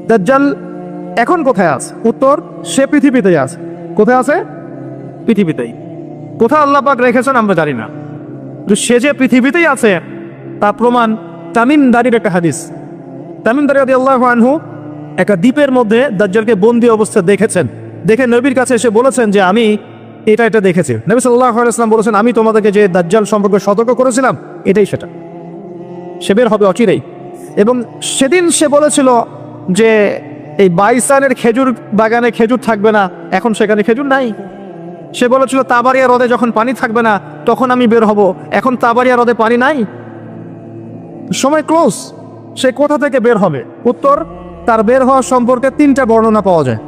দাজ্জাল এখন কোথায় আছে? উত্তর, সে পৃথিবীতেই আছে। কোথায় আছে? পৃথিবীতেই। কোথায় আল্লাহ পাক রেখেছেন আমরা জানি না, তো সে যে পৃথিবীতেই আছে তার প্রমাণ তামিম দারির একটা হাদিস। তামিম দারি রাদিয়াল্লাহু আনহু একটা দ্বীপের মধ্যে দাজ্জালকে বন্দী অবস্থা দেখেছেন। দেখে নবীর কাছে এসে বলেছেন যে আমি এটা দেখেছি। নবী সাল্লাল্লাহু আলাইহি ওয়াসাল্লাম বলেছেন, আমি তোমাদেরকে যে দাজ্জাল সম্পর্কে সতর্ক করেছিলাম এটাই সেটা, সে বের হবে অচিরেই। এবং সেদিন সে বলেছিল যে এই বাইসানের খেজুর বাগানে খেজুর থাকবে না, এখন সেখানে খেজুর নাই। সে বলেছিল তাবারিয়া হ্রদে যখন পানি থাকবে না তখন আমি বের হব, এখন তাবারিয়া হ্রদে পানি নাই, সময় ক্লোজ। সে কোথা থেকে বের হবে? উত্তর, তার বের হওয়া সম্পর্কে তিনটা বর্ণনা পাওয়া যায়।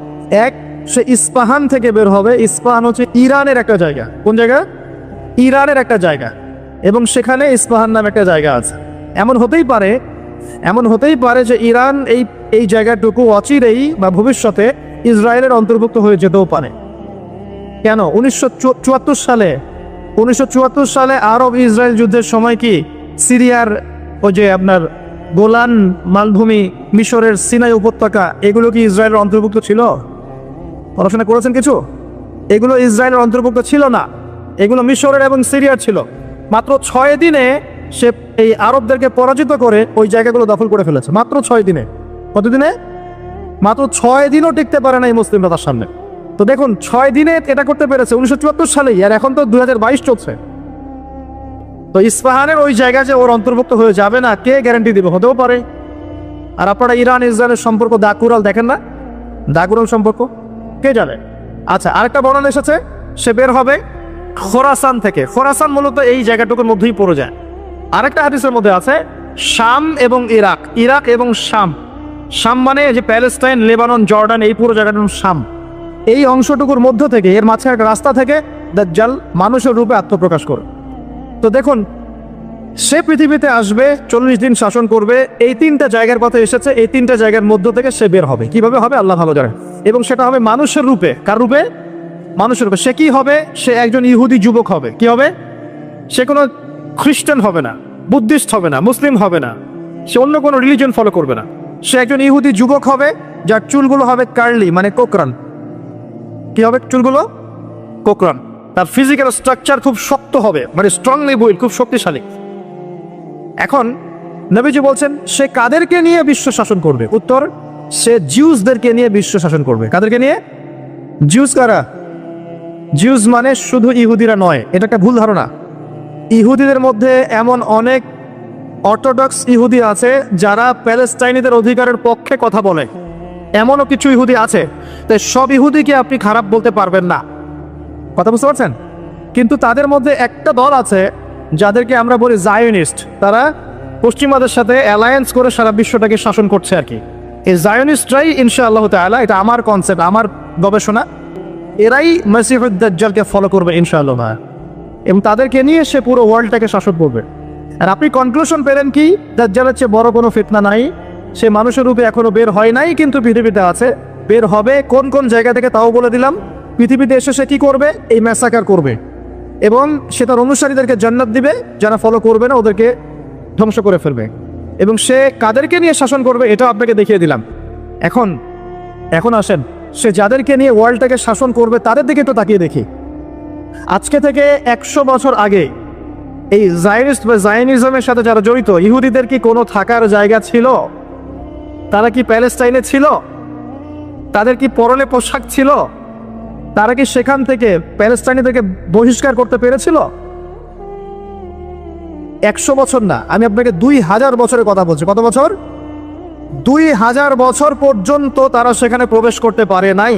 এক, সে ইস্পাহান থেকে বের হবে। ইস্পাহান হচ্ছে ইরানের একটা জায়গা। কোন জায়গা? ইরানের একটা জায়গা, এবং সেখানে ইস্পাহান নামে একটা জায়গা আছে। এমন হতেই পারে যে ইরান এই জায়গাটুকু অচিরেই বা ভবিষ্যতে ইসরায়েলের অন্তর্ভুক্ত হয়ে যেতেও পারে। কেন? 1974 সালে আরব ইসরায়েল যুদ্ধের সময় কি সিরিয়ার ওই যে আপনার গোলান মালভূমি, মিশরের সিনাই উপত্যকা, এগুলো কি ইসরায়েলের অন্তর্ভুক্ত ছিল? পড়াশোনা করেছেন কিছু? এগুলো ইসরায়েলের অন্তর্ভুক্ত ছিল না, এগুলো মিশরের এবং সিরিয়ার ছিল। মাত্র 6 দিনে সে এই আরবদেরকে পরাজিত করে ওই জায়গাগুলো দখল করে ফেলেছে। মাত্র 6 দিনে। কতদিনে? মাত্র 6 দিনও টিকতে পারে না এই মুসলিমরা তার সামনে। তো দেখুন, 6 দিনে এটা করতে পেরেছে 1974 সালেই, আর এখন তো 2022 চলছে। তো ইস্পাহানের ওই জায়গা যে ওর অন্তর্ভুক্ত হয়ে যাবে না, কে গ্যারান্টি দিবে? হতেও পারে। আর আপনারা ইরান ইসরায়েলের সম্পর্ক দাকুরাল দেখেন না? দাকুরাল সম্পর্ক কে জানে? আচ্ছা, আরেকটা বর্ণনা এসেছে সে বের হবে খোরাসান থেকে। খোরাসান মূলত এই জায়গাটুকুর মধ্যেই পড়ে যায়। আরেকটা হাদিসের মধ্যে আছে শাম এবং ইরাক, ইরাক এবং শাম। শাম মানে যে প্যালেস্টাইন, লেবানন, জর্ডান, এই পুরো জায়গাটার নাম শাম। এই অংশটুকুর মধ্য থেকে, এর মাঝখানে একটা রাস্তা থেকে দাজ্জাল মানুষের রূপে আত্মপ্রকাশ করে। তো দেখুন, সে পৃথিবীতে আসবে, 40 দিন শাসন করবে। এই 3টা জায়গার কথা এসেছে, এই 3টা জায়গার মধ্য থেকে সে বের হবে। কিভাবে হবে আল্লাহ ভালো জানেন। এবং সেটা হবে মানুষের রূপে। কার রূপে? মানুষের রূপে। সে কি হবে? সে একজন ইহুদি যুবক হবে। কি হবে? সে কোনো খ্রিস্টান হবে না, বুদ্ধিস্ট হবে না, মুসলিম হবে না, সে অন্য কোনো রিলিজন ফলো করবে না। সে একজন ইহুদি যুবক হবে, যার চুলগুলো হবে কার্লি, মানে কোকরান। কি হবে? চুলগুলো কোকরান। তার ফিজিক্যাল স্ট্রাকচার খুব শক্ত হবে, মানে স্ট্রংলি বিল্ড, খুব শক্তিশালী। এখন নবীজি বলছেন সে কাদেরকে নিয়ে বিশ্ব শাসন করবে? উত্তর, সে জিউসদেরকে নিয়ে বিশ্ব শাসন করবে। কাদেরকে নিয়ে? জিউস কারা? জিউস মানে শুধু ইহুদিরা নয়, এটা একটা ভুল ধারণা। ইহুদিদের মধ্যে এমন অনেক অর্থোডক্স ইহুদি আছে যারা প্যালেস্টাইনিদের অধিকারের পক্ষে কথা বলে, এমনও কিছু ইহুদি আছে। তাই সব ইহুদিকে আপনি খারাপ বলতে পারবেন না, কথা বুঝতে পারছেন? কিন্তু তাদের মধ্যে একটা দল আছে যাদেরকে আমরা বলি জায়োনিস্ট। তারা পশ্চিমাদের সাথে অ্যালায়েন্স করে সারা বিশ্বটাকে শাসন করছে আর কি। এই জায়োনিস্টরাই ইনশাআল্লাহ তাআলা, এটা আমার কনসেপ্ট, আমার গবেষণা, এরাই মসিহুদ দাজ্জালকে ফলো করবে ইনশাআল্লাহ, এবং তাদেরকে নিয়ে সে পুরো ওয়ার্ল্ডটাকে শাসন করবে। আর আপনি কনক্লুশন পেলেন কি? দাজ্জালের চেয়ে বড় কোনো ফিতনা নাই। সে মানুষের রূপে এখনো বের হয় নাই, কিন্তু পৃথিবীতে আছে, বের হবে। কোন কোন জায়গা থেকে তাও বলে দিলাম। পৃথিবীতে এসে সে কি করবে? এই ম্যাসাকার করবে, এবং সে তার অনুসারীদেরকে জান্নাত দিবে, যারা ফলো করবে না ওদেরকে ধ্বংস করে ফেলবে। এবং সে কাদেরকে নিয়ে শাসন করবে এটাও আপনাকে দেখিয়ে দিলাম। এখন আসেন, সে যাদেরকে নিয়ে ওয়ার্ল্ডটাকে শাসন করবে তাদের দিকে একটু তাকিয়ে দেখি। আজকে থেকে 100 বছর আগে এই জায়নিস্ট বা জায়নিজমের সাথে যারা জড়িত, ইহুদিদের কি কোনো থাকার জায়গা ছিল? তারা কি প্যালেস্টাইনে ছিল? তাদের কি পরনে পোশাক ছিল? তারা কি সেখান থেকে প্যালেস্টাইনিদেরকে বহিষ্কার করতে পেরেছিল? 100 বছর না, আমি আপনাকে 2000 বছরের কথা বলছি। কত বছর? 2000 বছর পর্যন্ত তারা সেখানে প্রবেশ করতে পারে নাই।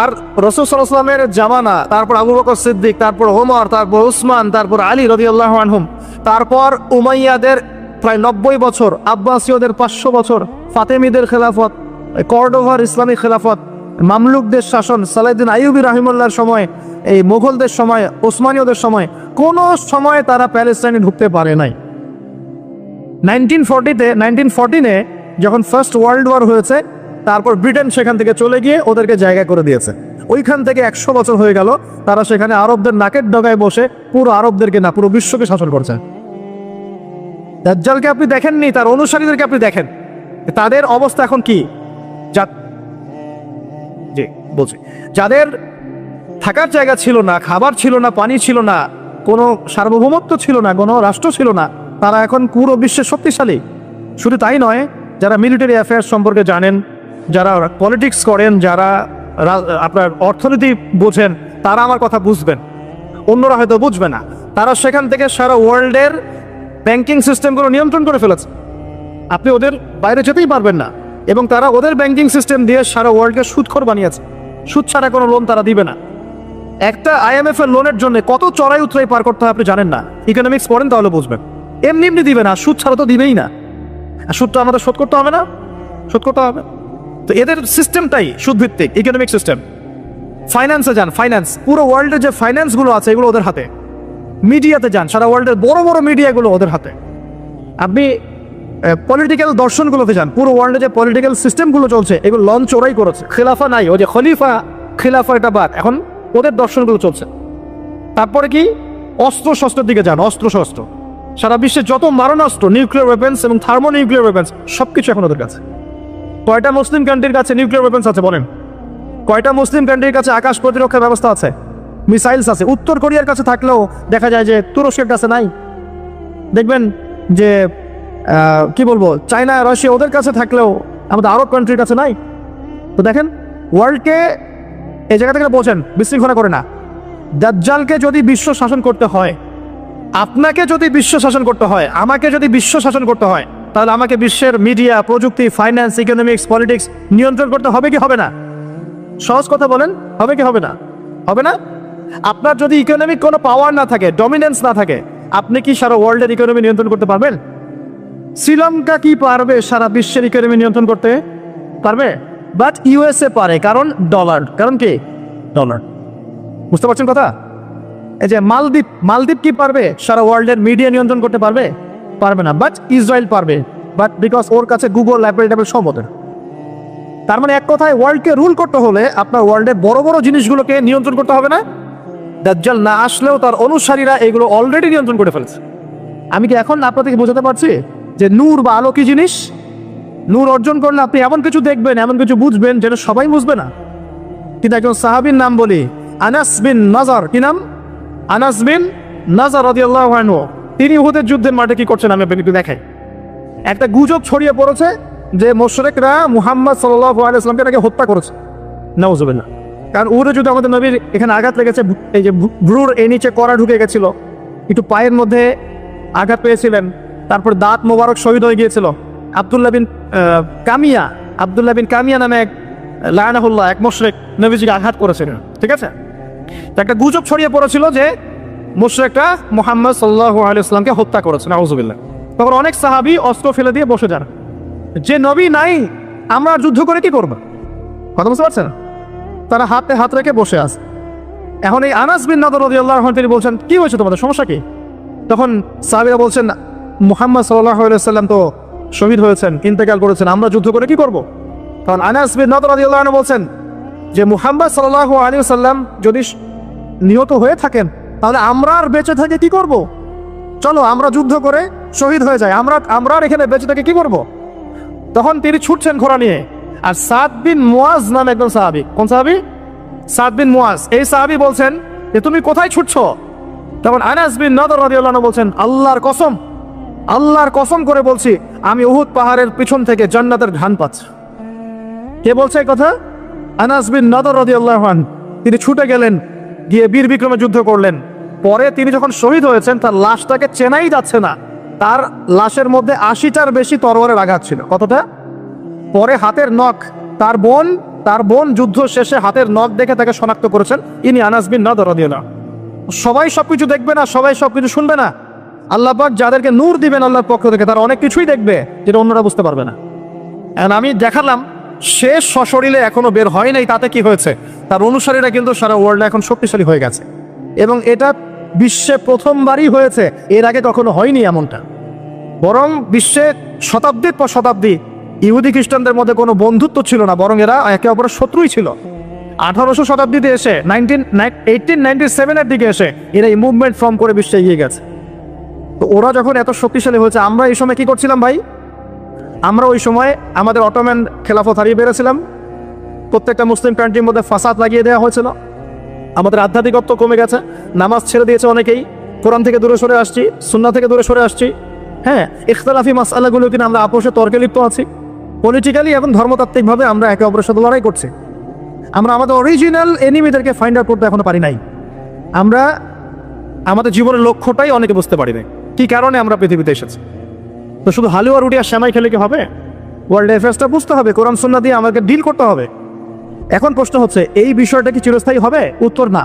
আর রাসূল সাল্লাল্লাহু আলাইহি ওয়াসাল্লামের জামানা, তারপর আবু বকর সিদ্দিক, তারপর ওমর, তারপর উসমান, তারপর আলী রাদিয়াল্লাহু আনহুম, তারপর উমাইয়াদের প্রায় 90 বছর, আব্বাসীয়দের 500 বছর, ফাতেমিদের খেলাফত, কর্ডোভার ইসলামী খেলাফত, মামলুকদের শাসন, সালাউদ্দিন আইয়ুবী রাহিমাহুল্লাহর সময়, এই মুঘলদের সময়, ওসমানীয়দের সময়, কোনো সময় তারা প্যালেস্টাইনে ঢুকতে পারে নাই। 1914-এ যখন ফার্স্ট ওয়ার্ল্ড ওয়ার হয়েছে, তারপর ব্রিটেন সেখান থেকে চলে গিয়ে ওদেরকে জায়গা করে দিয়েছে। ওইখান থেকে 100 বছর হয়ে গেল তারা সেখানে আরবদের নাকের ডগায় বসে পুরো আরবদেরকে না, পুরো বিশ্বকে শাসন করছে। দাজ্জালকে আপনি দেখেননি, তার অনুসারীদেরকে আপনি দেখেন। তাদের অবস্থা এখন কি? জি বলছি, যাদের থাকার জায়গা ছিল না, খাবার ছিল না, পানি ছিল না, কোনো সার্বভৌমত্ব ছিল না, কোনো রাষ্ট্র ছিল না, তারা এখন পুরো বিশ্বে শক্তিশালী। শুধু তাই নয়, যারা মিলিটারি অ্যাফেয়ার্স সম্পর্কে জানেন, যারা পলিটিক্স করেন, যারা আপনার অর্থনীতি বোঝেন, তারা আমার কথা বুঝবেন, অন্যরা হয়তো বুঝবে না। তারা সেখান থেকে সারা ওয়ার্ল্ডের ব্যাংকিং সিস্টেমগুলো নিয়ন্ত্রণ করে ফেলেছে। আপনি ওদের বাইরে যেতেই পারবেন না। এবং তারা ওদের ব্যাংকিং সিস্টেম দিয়ে সারা ওয়ার্ল্ডকে সুদখোর বানিয়েছে। সুদ ছাড়া কোনো লোন তারা দিবে না। একটা IMF এর লোনের জন্য কত চড়াই উতরাই পার করতে হয় আপনি জানেন না? ইকোনমিক্স পড়েন তাহলে বুঝবেন। এমনি এমনি দিবে না, সুদ ছাড়া তো দিবেই না। আর সুদটা আমাদের শোধ করতে হবে না, শোধ করতে হবে। তো এদের সিস্টেমটাই সুদভিত্তিক ইকোনমিক সিস্টেম। ফাইন্যান্সে যান, ফাইন্যান্স, পুরো ওয়ার্ল্ডের যে ফাইন্যান্সগুলো আছে এগুলো ওদের হাতে। মিডিয়াতে যান, সারা ওয়ার্ল্ডের বড় বড় মিডিয়াগুলো ওদের হাতে। আপনি পলিটিক্যাল দর্শনগুলোতে যান, পুরো ওয়ার্ল্ডে যে পলিটিক্যাল সিস্টেমগুলো চলছে এগুলো লঞ্চ ওরাই করেছে। খেলাফা নাই, ওই যে খলিফা খিলাফা এটা বাদ, এখন ওদের দর্শনগুলো চলছে। তারপরে কি? অস্ত্র শস্ত্রের দিকে যান, অস্ত্র শস্ত্র, সারা বিশ্বের যত মারণাস্ত্র, নিউক্লিয়ার ওয়েপেন্স এবং থার্মো নিউক্লিয়ার ওয়েপেন্স সবকিছু এখন ওদের কাছে। কয়টা মুসলিম কান্ট্রির কাছে নিউক্লিয়ার ওয়েপেন্স আছে বলেন? কয়টা মুসলিম কান্ট্রির কাছে আকাশ প্রতিরক্ষা ব্যবস্থা আছে, মিসাইলস আছে? উত্তর কোরিয়ার কাছে থাকলেও দেখা যায় যে তুরস্কের কাছে নাই। দেখবেন যে কি বলবো, চায়না, রাশিয়া ওদের কাছে থাকলেও আমাদের আরব কান্ট্রির কাছে নাই। তো দেখেন, ওয়ার্ল্ডকে এই জায়গা থেকে বোঝেন, বিশৃঙ্খলা করে না। দাজ্জালকে যদি বিশ্ব শাসন করতে হয়, আপনাকে যদি বিশ্ব শাসন করতে হয়, আমাকে যদি বিশ্ব শাসন করতে হয়, তাহলে আমাকে বিশ্বের মিডিয়া, প্রযুক্তি, ফাইন্যান্স, ইকোনমিক্স, পলিটিক্স নিয়ন্ত্রণ করতে হবে কি হবে না? সহজ কথা বলেন, হবে কি হবে না? হবে না? আপনার যদি ইকোনমিক কোনো পাওয়ার না থাকে, ডমিনেন্স না থাকে, আপনি কি সারা ওয়ার্ল্ডের ইকোনমি নিয়ন্ত্রণ করতে পারবেন? শ্রীলঙ্কা কি পারবে সারা বিশ্বের ইকোনমি নিয়ন্ত্রণ করতে? পারবে? বাট USA পারে, কারণ ডলার। কারণ কি? ডলার। বুঝতে পারছেন কথা? এই যে মালদ্বীপ, মালদ্বীপ কি পারবে সারা ওয়ার্ল্ডের মিডিয়া নিয়ন্ত্রণ করতে? পারবে? পারবে না। বাট ইসরায়েল পারবে, বাট বিকজ ওর কাছে গুগল, অ্যাপল সব ওদের। তার মানে এক কথায়, ওয়ার্ল্ডকে রুল করতে হলে আপনার ওয়ার্ল্ডের বড় বড় জিনিসগুলোকে নিয়ন্ত্রণ করতে হবে না? দাজ্জাল না আসলেও তার অনুসারীরা এগুলো অলরেডি নিয়ন্ত্রণ করে ফেলেছে। আমি কি এখন আপনাদেরকে বোঝাতে পারছি যে নূর বা আলো কি জিনিস? নূর অর্জন করলে আপনি এমন কিছু দেখবেন, এমন কিছু বুঝবেন যেটা সবাই বুঝবে না। কিন্তু একজন সাহাবীর নাম বলি, আনাস বিন নাজার। কি নাম? আনাস বিন নাজার রাদিয়াল্লাহু আনহু। তিনি উহুদের যুদ্ধের মাঠে কি করছেন আমি আপনাকে একটু দেখাই। একটা গুজব ছড়িয়ে পড়েছে যে মুশরিকরা মুহাম্মদ সাল্লাল্লাহু আলাইহি ওয়াসাল্লামকে নাকি হত্যা করেছে। নাউজুবিল্লাহ। কারণ উহুদের যুদ্ধে আমাদের নবীর এখানে আঘাত লেগেছে, এই যে ভ্রুর এই নিচে কড়া ঢুকে গেছিল, একটু পায়ের মধ্যে আঘাত পেয়েছিলেন, তারপর দাঁত মোবারক শহীদ হয়ে গিয়েছিল। আব্দুল্লাহ বিন কামিয়া নামে এক লায়নাহুল্লাহ, এক মুশরিক নবীজিকে আঘাত করেছিলেন। ঠিক আছে? তো একটা গুজব ছড়িয়ে পড়েছিল যে মুশরিকরা মুহাম্মদ সাল্লাল্লাহু আলাইহি ওয়াসাল্লামকে হত্যা করেছে। নাউজুবিল্লাহ। তখন অনেক সাহাবী অস্ত্র ফেলে দিয়ে বসে যান, যে নবী নাই, আমরা যুদ্ধ করে কি করব? কথা বুঝতে পারছেন? তারা হাতে হাত রেখে বসে আছে। এখন এই আনাস বিন নাদর রাদিয়াল্লাহু আনহু তিনি বলছেন, কি হয়েছে তোমাদের, সমস্যা কি? তখন সাহাবীরা বলছেন, মুহাম্মদ সাল্লাল্লাহু আলাইহি ওয়াসাল্লাম তো শহীদ হয়েছেন, ইন্তেকাল করেছেন, আমরা যুদ্ধ করে কি করব? তখন আনাস বিন নাদর রাদিয়াল্লাহু আনহু বলছেন যে মুহাম্মদ সাল্লাল্লাহু আলাইহি ওয়াসাল্লাম যদি নিহত হয়ে থাকেন, তাহলে আমরা আর বেঁচে থেকে কি করব? চলো আমরা যুদ্ধ করে শহীদ হয়ে যাই, আমরা আর এখানে বেঁচে থেকে কি করব? তখন তিনি ছুটছেন ঘোড়া নিয়ে। আর সাদ বিন মুয়াজ নামে একজন সাহাবী। কোন সাহাবী? সাদ বিন মুয়াজ। এই সাহাবী বলছেন যে তুমি কোথায় ছুটছো? তখন আনাস বিন নাদর রাদিয়াল্লাহু আনহু বলছেন, আল্লাহর কসম করে বলছি, আমি উহুদ পাহাড়ের পিছন থেকে জান্নাতের ঘ্রাণ পাচ্ছি। কে বলছে এই কথা? আনাস বিন নাদর রাদিয়াল্লাহু আনহু। তিনি ছুটে গেলেন, গিয়ে বীর বিক্রমে যুদ্ধ করলেন। পরে তিনি যখন শহীদ হয়েছেন, তার লাশটাকে চেনাই যাচ্ছে না। তার লাশের মধ্যে 80টার বেশি তরবারের আঘাত ছিল। কতটা? পরে হাতের নখ, তার বোন যুদ্ধ শেষে হাতের নখ দেখে তাকে শনাক্ত করেছেন, ইনি আনাস বিন নাদর রাদিয়াল্লাহু আনহু। সবাই সবকিছু দেখবে না, সবাই সবকিছু শুনবে না। আল্লাহ পাক যাদেরকে নূর দিবেন আল্লাহর পক্ষ থেকে, তারা অনেক কিছুই দেখবে যেটা অন্যরা বুঝতে পারবে না। এখন আমি দেখালাম, সে সশরীরে এখনো বের হয় নাই, তাতে কি হয়েছে? তার অনুসারীরা কিন্তু সারা ওয়ার্ল্ডে এখন শক্তিশালী হয়ে গেছে, এবং এটা বিশ্বে প্রথমবারই হয়েছে। এর আগে কখনো হয়নি এমনটা। বরং বিশ্বে শতাব্দীর পর শতাব্দী ইহুদি খ্রিস্টানদের মধ্যে কোনো বন্ধুত্ব ছিল না, বরং এরা একে অপরের শত্রুই ছিল। 1800 শতাব্দীতে এসে 1897-এর দিকে এসে এরা এই মুভমেন্ট ফর্ম করে বিশ্বে এগিয়ে গেছে। তো ওরা যখন এত শক্তিশালী হয়েছে, আমরা এই সময় কি করছিলাম ভাই? আমরা ওই সময় আমাদের অটোম্যান খেলাফত হারিয়ে বেড়েছিলাম, প্রত্যেকটা মুসলিম কান্ট্রির মধ্যে ফাসাদ লাগিয়ে দেওয়া হয়েছিল, আমাদের আধ্যাত্মিকত্ব কমে গেছে, নামাজ ছেড়ে দিয়েছে অনেকেই, কোরআন থেকে দূরে সরে আসছি, সুন্নাহ থেকে দূরে সরে আসছি। হ্যাঁ, ইখতিলাফি মাসআলাগুলো কিনা আমরা আপোষে তর্কে লিপ্ত আছি, পলিটিক্যালি এবং ধর্মতাত্ত্বিকভাবে আমরা একে অপরের সাথে লড়াই করছি। আমরা আমাদের অরিজিনাল এনিমিদেরকে ফাইন্ড আউট করতে এখনো পারি নাই। আমরা আমাদের জীবনের লক্ষ্যটাই অনেকে বুঝতে পারি নাই, কি কারণে আমরা পৃথিবীতে এসেছি। তো শুধু হালুয়া রুটি আর শ্যামাই খেলে কি হবে? ওয়ার্ল্ড অ্যাফেয়ার্সটা বুঝতে হবে, কোরআন সুন্নাহ দিয়ে আমাকে ডিল করতে হবে। এখন প্রশ্ন হচ্ছে, এই বিষয়টা কি চিরস্থায়ী হবে? উত্তর না।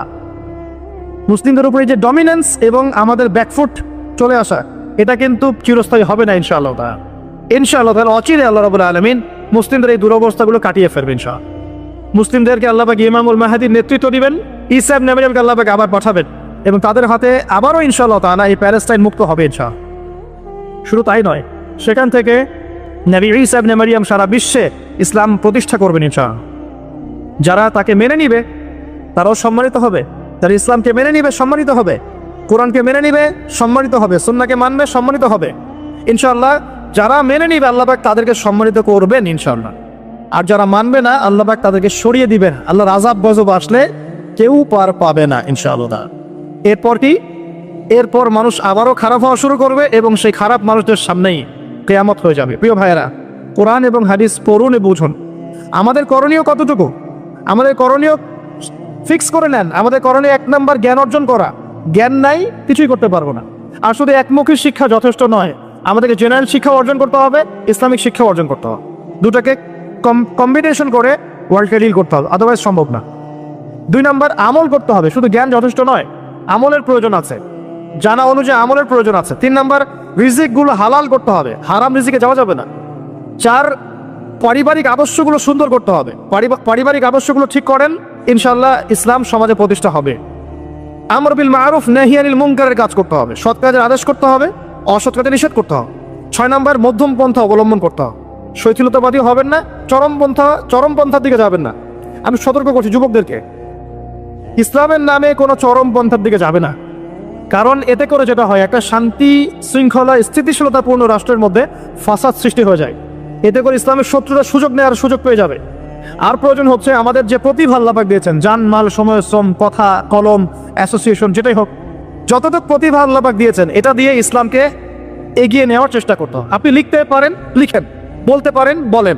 মুসলিমদের উপরে যে ডমিনেন্স এবং আমাদের ব্যাকফুট চলে আসা, এটা কিন্তু চিরস্থায়ী হবে না ইনশাআল্লাহ তাআলা। ইনশাআল্লাহ তাআলা অচিরে আল্লাহ রাব্বুল আলামিন মুসলিমদের এই দুরবস্থাগুলো কাটিয়ে ফেলবেন ইনশাআল্লাহ। মুসলিমদেরকে আল্লাহ পাক ইমামুল মাহদীর নেতৃত্ব দিবেন, ঈসা ইবনে মারইয়ামকে আল্লাহ পাক আবার পাঠাবেন এবং তাদের হাতে আবারও ইনশাআল্লাহ তাআলা এই প্যালেস্টাইন মুক্ত হবে ইনশাআল্লাহ। শুধু তাই নয়, সেখান থেকে নবী ঈসা ইবনে মারইয়াম সারা বিশ্বে ইসলাম প্রতিষ্ঠা করবেন ইনশাআল্লাহ। যারা তাকে মেনে নিবে তারাও সম্মানিত হবে, যারা ইসলামকে মেনে নিবে সম্মানিত হবে, কোরআনকে মেনে নিবে সম্মানিত হবে, সুন্নাহকে মানবে সম্মানিত হবে ইনশাআল্লাহ। যারা মেনে নিবে আল্লাহ পাক তাদেরকে সম্মানিত করবেন ইনশাআল্লাহ, আর যারা মানবে না আল্লাহ পাক তাদেরকে সরিয়ে দিবেন। আল্লাহর আযাব গজব আসলে কেউ পার পাবে না ইনশাআল্লাহ। এরপর কি? এরপর মানুষ আবারও খারাপ হওয়া শুরু করবে এবং সেই খারাপ মানুষদের সামনেই কিয়ামত হয়ে যাবে। প্রিয় ভাইয়েরা, কোরআন এবং হাদিস পড়ুন এবং বুঝুন। আমাদের করণীয় কতটুকু? আমাদের করণীয় ফিক্স করে নেন। আমাদের করণীয় 1 নম্বর জ্ঞান অর্জন করা। জ্ঞান নাই, কিছুই করতে পারবো না। আর শুধু একমুখী শিক্ষা যথেষ্ট নয়, আমাদেরকে জেনারেল শিক্ষা অর্জন করতে হবে, ইসলামিক শিক্ষা অর্জন করতে হবে। দুটাকে কম্বিনেশন করে ওয়ার্ল্ডকে ডিল করতে হবে, আদারওয়াইজ সম্ভব না। 2 নম্বর আমল করতে হবে, শুধু জ্ঞান যথেষ্ট নয়, আমলের প্রয়োজন আছে, জানা অনুযায়ী আমলের প্রয়োজন আছে। 3 নম্বর রিজিকগুলো হালাল করতে হবে, হারাম রিজিকে যাওয়া যাবে না। 4 পারিবারিক আদর্শগুলো সুন্দর করতে হবে, পারিবারিক আদর্শগুলো ঠিক করেন, ইনশাআল্লাহ ইসলাম সমাজে প্রতিষ্ঠা হবে। আমর বিল মারুফ নাহি আনিল মুনকারের কাজ করতে হবে, সৎ কাজের আদেশ করতে হবে, অসৎ কাজে নিষেধ করতে হবে। 6 নম্বর মধ্যম পন্থা অবলম্বন করতে হবে, শৈথিলতাবাদী হবেন না, চরমপন্থার দিকে যাবেন না। আমি সতর্ক করছি যুবকদেরকে, ইসলামের নামে কোনো চরমপন্থার দিকে যাবে না। কারণ এতে করে যেটা হয়, একটা শান্তি শৃঙ্খলা স্থিতিশীলতাপূর্ণ রাষ্ট্রের মধ্যে ফাসাদ সৃষ্টি হয়ে যায়। এতে করে ইসলামের শত্রুরা সুযোগ নেওয়ার সুযোগ পেয়ে যাবে। আর প্রয়োজন হচ্ছে আমাদের যে প্রতিভা আল্লাহ পাক দিয়েছেন, জান মাল সময় শ্রম কথা কলম অ্যাসোসিয়েশন যেটাই হোক, যতটুকু প্রতিভা আল্লাহ পাক দিয়েছেন এটা দিয়ে ইসলামকে এগিয়ে নেওয়ার চেষ্টা করতে হবে। আপনি লিখতে পারেন লিখেন, বলতে পারেন বলেন,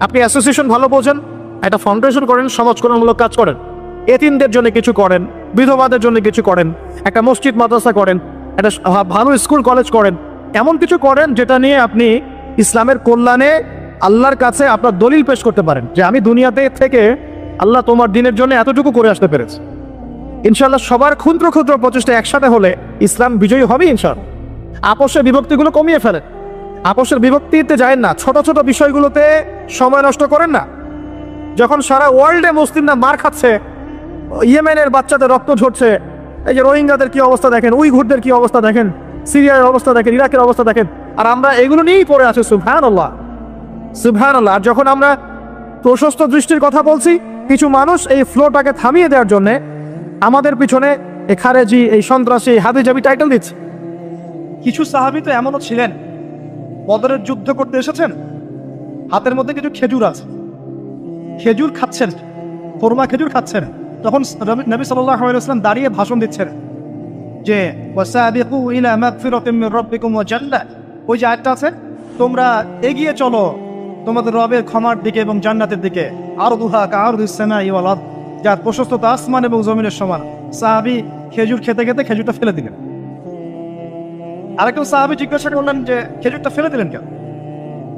আপনি অ্যাসোসিয়েশন ভালো বোঝেন, একটা ফাউন্ডেশন করেন, সমাজ কল্যাণমূলক কাজ করেন, এতিমদের জন্য কিছু করেন, বিধবাদের জন্য কিছু করেন, একটা মসজিদ মাদ্রাসা করেন, একটা ভালো স্কুল কলেজ করেন, এমন কিছু করেন যেটা নিয়ে আপনি ইসলামের কল্যাণে আল্লাহর কাছে আপনার দলিল পেশ করতে পারেন যে আমি দুনিয়াতে থেকে আল্লাহ তোমার দিনের জন্য এতটুকু করে আসতে পেরেছি। ইনশাআল্লাহ সবার ক্ষুদ্র ক্ষুদ্র প্রচেষ্টা একসাথে হলে ইসলাম বিজয়ী হবে ইনশাআল্লাহ। আপোষের বিভক্তিগুলো কমিয়ে ফেলেন, আপোষের বিভক্তিতে যায় না, ছোট ছোট বিষয়গুলোতে সময় নষ্ট করেন না। যখন সারা ওয়ার্ল্ডে মুসলিমরা মার খাচ্ছে, ইয়েমেনের বাচ্চাদের রক্ত ঝরছে, এই যে রোহিঙ্গাদের কি অবস্থা দেখেন, উইঘুরদের কি অবস্থা দেখেন, সিরিয়ার অবস্থা দেখেন, ইরাকের অবস্থা দেখেন, আর আমরা এগুলো নিয়েই পড়ে আছি। সুবহানাল্লাহ সুবহানাল্লাহ। আর যখন আমরা প্রশস্ত দৃষ্টির কথা বলছি, কিছু মানুষ এই ফ্লোটাকে থামিয়ে দেওয়ার জন্য আমাদের পিছনে এই খারেজি, এই সন্ত্রাসী, হাবিজাবি টাইটেল দিচ্ছে। কিছু সাহাবী তো এমনও ছিলেন, বদরের যুদ্ধ করতে এসেছেন, হাতের মধ্যে কিছু খেজুর আছে, খেজুর খাচ্ছেন, ফরমা খেজুর খাচ্ছেন। তখন নবী সাল্লাল্লাহু আলাইহি ওয়াসাল্লাম দাঁড়িয়ে ভাষণ দিচ্ছেন যে ওয়াসাবিকু ইলা মাগফিরাতিম মির রাব্বিকুম ওয়া জান্নাহ, ওই যে আয়াতটা আছে, তোমরা এগিয়ে চলো তোমাদের রবের ক্ষমার দিকে এবং জান্নাতের দিকে, আরদুহা কাআরদিস সামাই ওয়াল আরদ, যার প্রশস্ততা আসমান এবং জমিনের সমান। সাহাবী খেজুর খেতে খেতে খেজুরটা ফেলে দিলেন। আরেকজন সাহাবী জিজ্ঞাসা করলেন যে খেজুরটা ফেলে দিলেন কেন?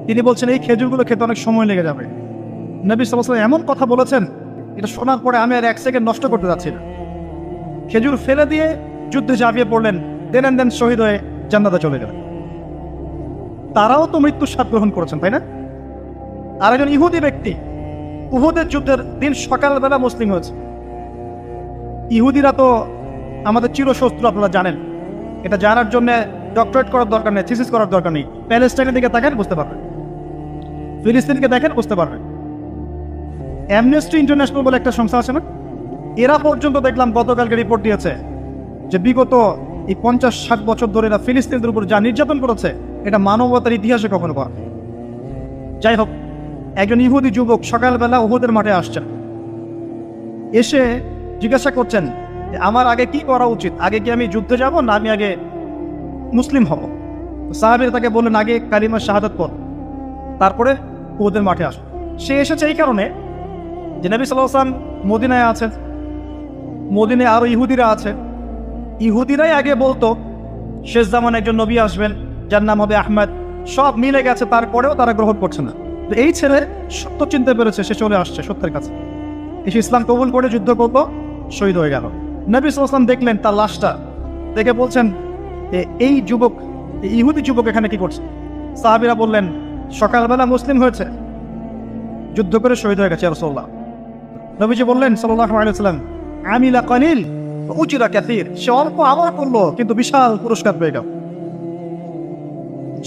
তিনি বলছেন এই খেজুরগুলো খেতে অনেক সময় লেগে যাবে। নবী সাল্লাল্লাহু আলাইহি ওয়াসাল্লাম এমন কথা বলেছেন, এটা শোনার পরে আমি আর 1 সেকেন্ড নষ্ট করতে যাচ্ছি না। খেজুর ফেলে দিয়ে যুদ্ধে ঝাঁপিয়ে পড়লেন, দেন শহীদ হয়ে জান্নাতে চলে গেলেন। তারাও তো মৃত্যুর স্বাদ গ্রহণ করেছেন, তাই না? আরেকজন ইহুদি ব্যক্তি উহুদের যুদ্ধের দিন সকালবেলা মুসলিম হয়েছে। ইহুদিরা তো আমাদের চিরশত্রু, আপনারা জানেন। এটা জানার জন্য ডক্টরেট করার দরকার নেই, থিসিস করার দরকার নেই। প্যালেস্টাইনের দিকে দেখেন বুঝতে পারবেন, ফিলিস্তিনকে দেখেন বুঝতে পারবেন। অ্যামনেস্টি ইন্টারন্যাশনাল বলে একটা সংস্থা আছে না, এরা পর্যন্ত দেখলাম গতকালকে রিপোর্ট দিয়েছে যে বিগত এই 50-60 বছর ধরে এরা ফিলিস্তিনদের উপর যা নির্যাতন করেছে, এটা মানবতার ইতিহাসে কখনো পাওয়া। যাই হোক, একজন ইহুদি যুবক সকালবেলা উহুদের মাঠে আসছেন, এসে জিজ্ঞাসা করছেন যে আমার আগে কি করা উচিত, আগে কি আমি যুদ্ধে যাব না আমি আগে মুসলিম হব? সাহাবীরা তাকে বললেন আগে কালিমা শাহাদাত পড়, তারপরে উহুদের মাঠে আস। সে এসেছে এই কারণে যে নবী সাল্লাল্লাহু আলাইহি ওয়াসাল্লাম মদিনায় আছেন, মদিনায় আরো ইহুদিরা আছে, ইহুদিরাই আগে বলতো শেষ জামানে একজন নবী আসবেন যার নাম হবে আহমদ, সব মিলে গেছে, তারপরেও তারা গ্রহণ করছে না। তো এই ছেলে সত্য চিনতে পেরেছে, সে চলে আসছে সত্যের কাছে, এসে ইসলাম কবুল করে যুদ্ধ করলো, শহীদ হয়ে গেল। নবী সাল্লাল্লাহু আলাইহি ওয়াসাল্লাম দেখলেন তার লাশটা, দেখে বলছেন এই যুবক, এই ইহুদি যুবক এখানে কি করছে? সাহাবীরা বললেন সকালবেলা মুসলিম হয়েছে, যুদ্ধ করে শহীদ হয়ে গেছে ইয়া রাসূলুল্লাহ। নবীজি বললেন সাল্লাল্লাহু আলাইহি ওয়াসাল্লাম আমিলা কালিল উজরা কাসীর, সে অল্প আমল করলো কিন্তু বিশাল পুরস্কার পেয়ে গেল।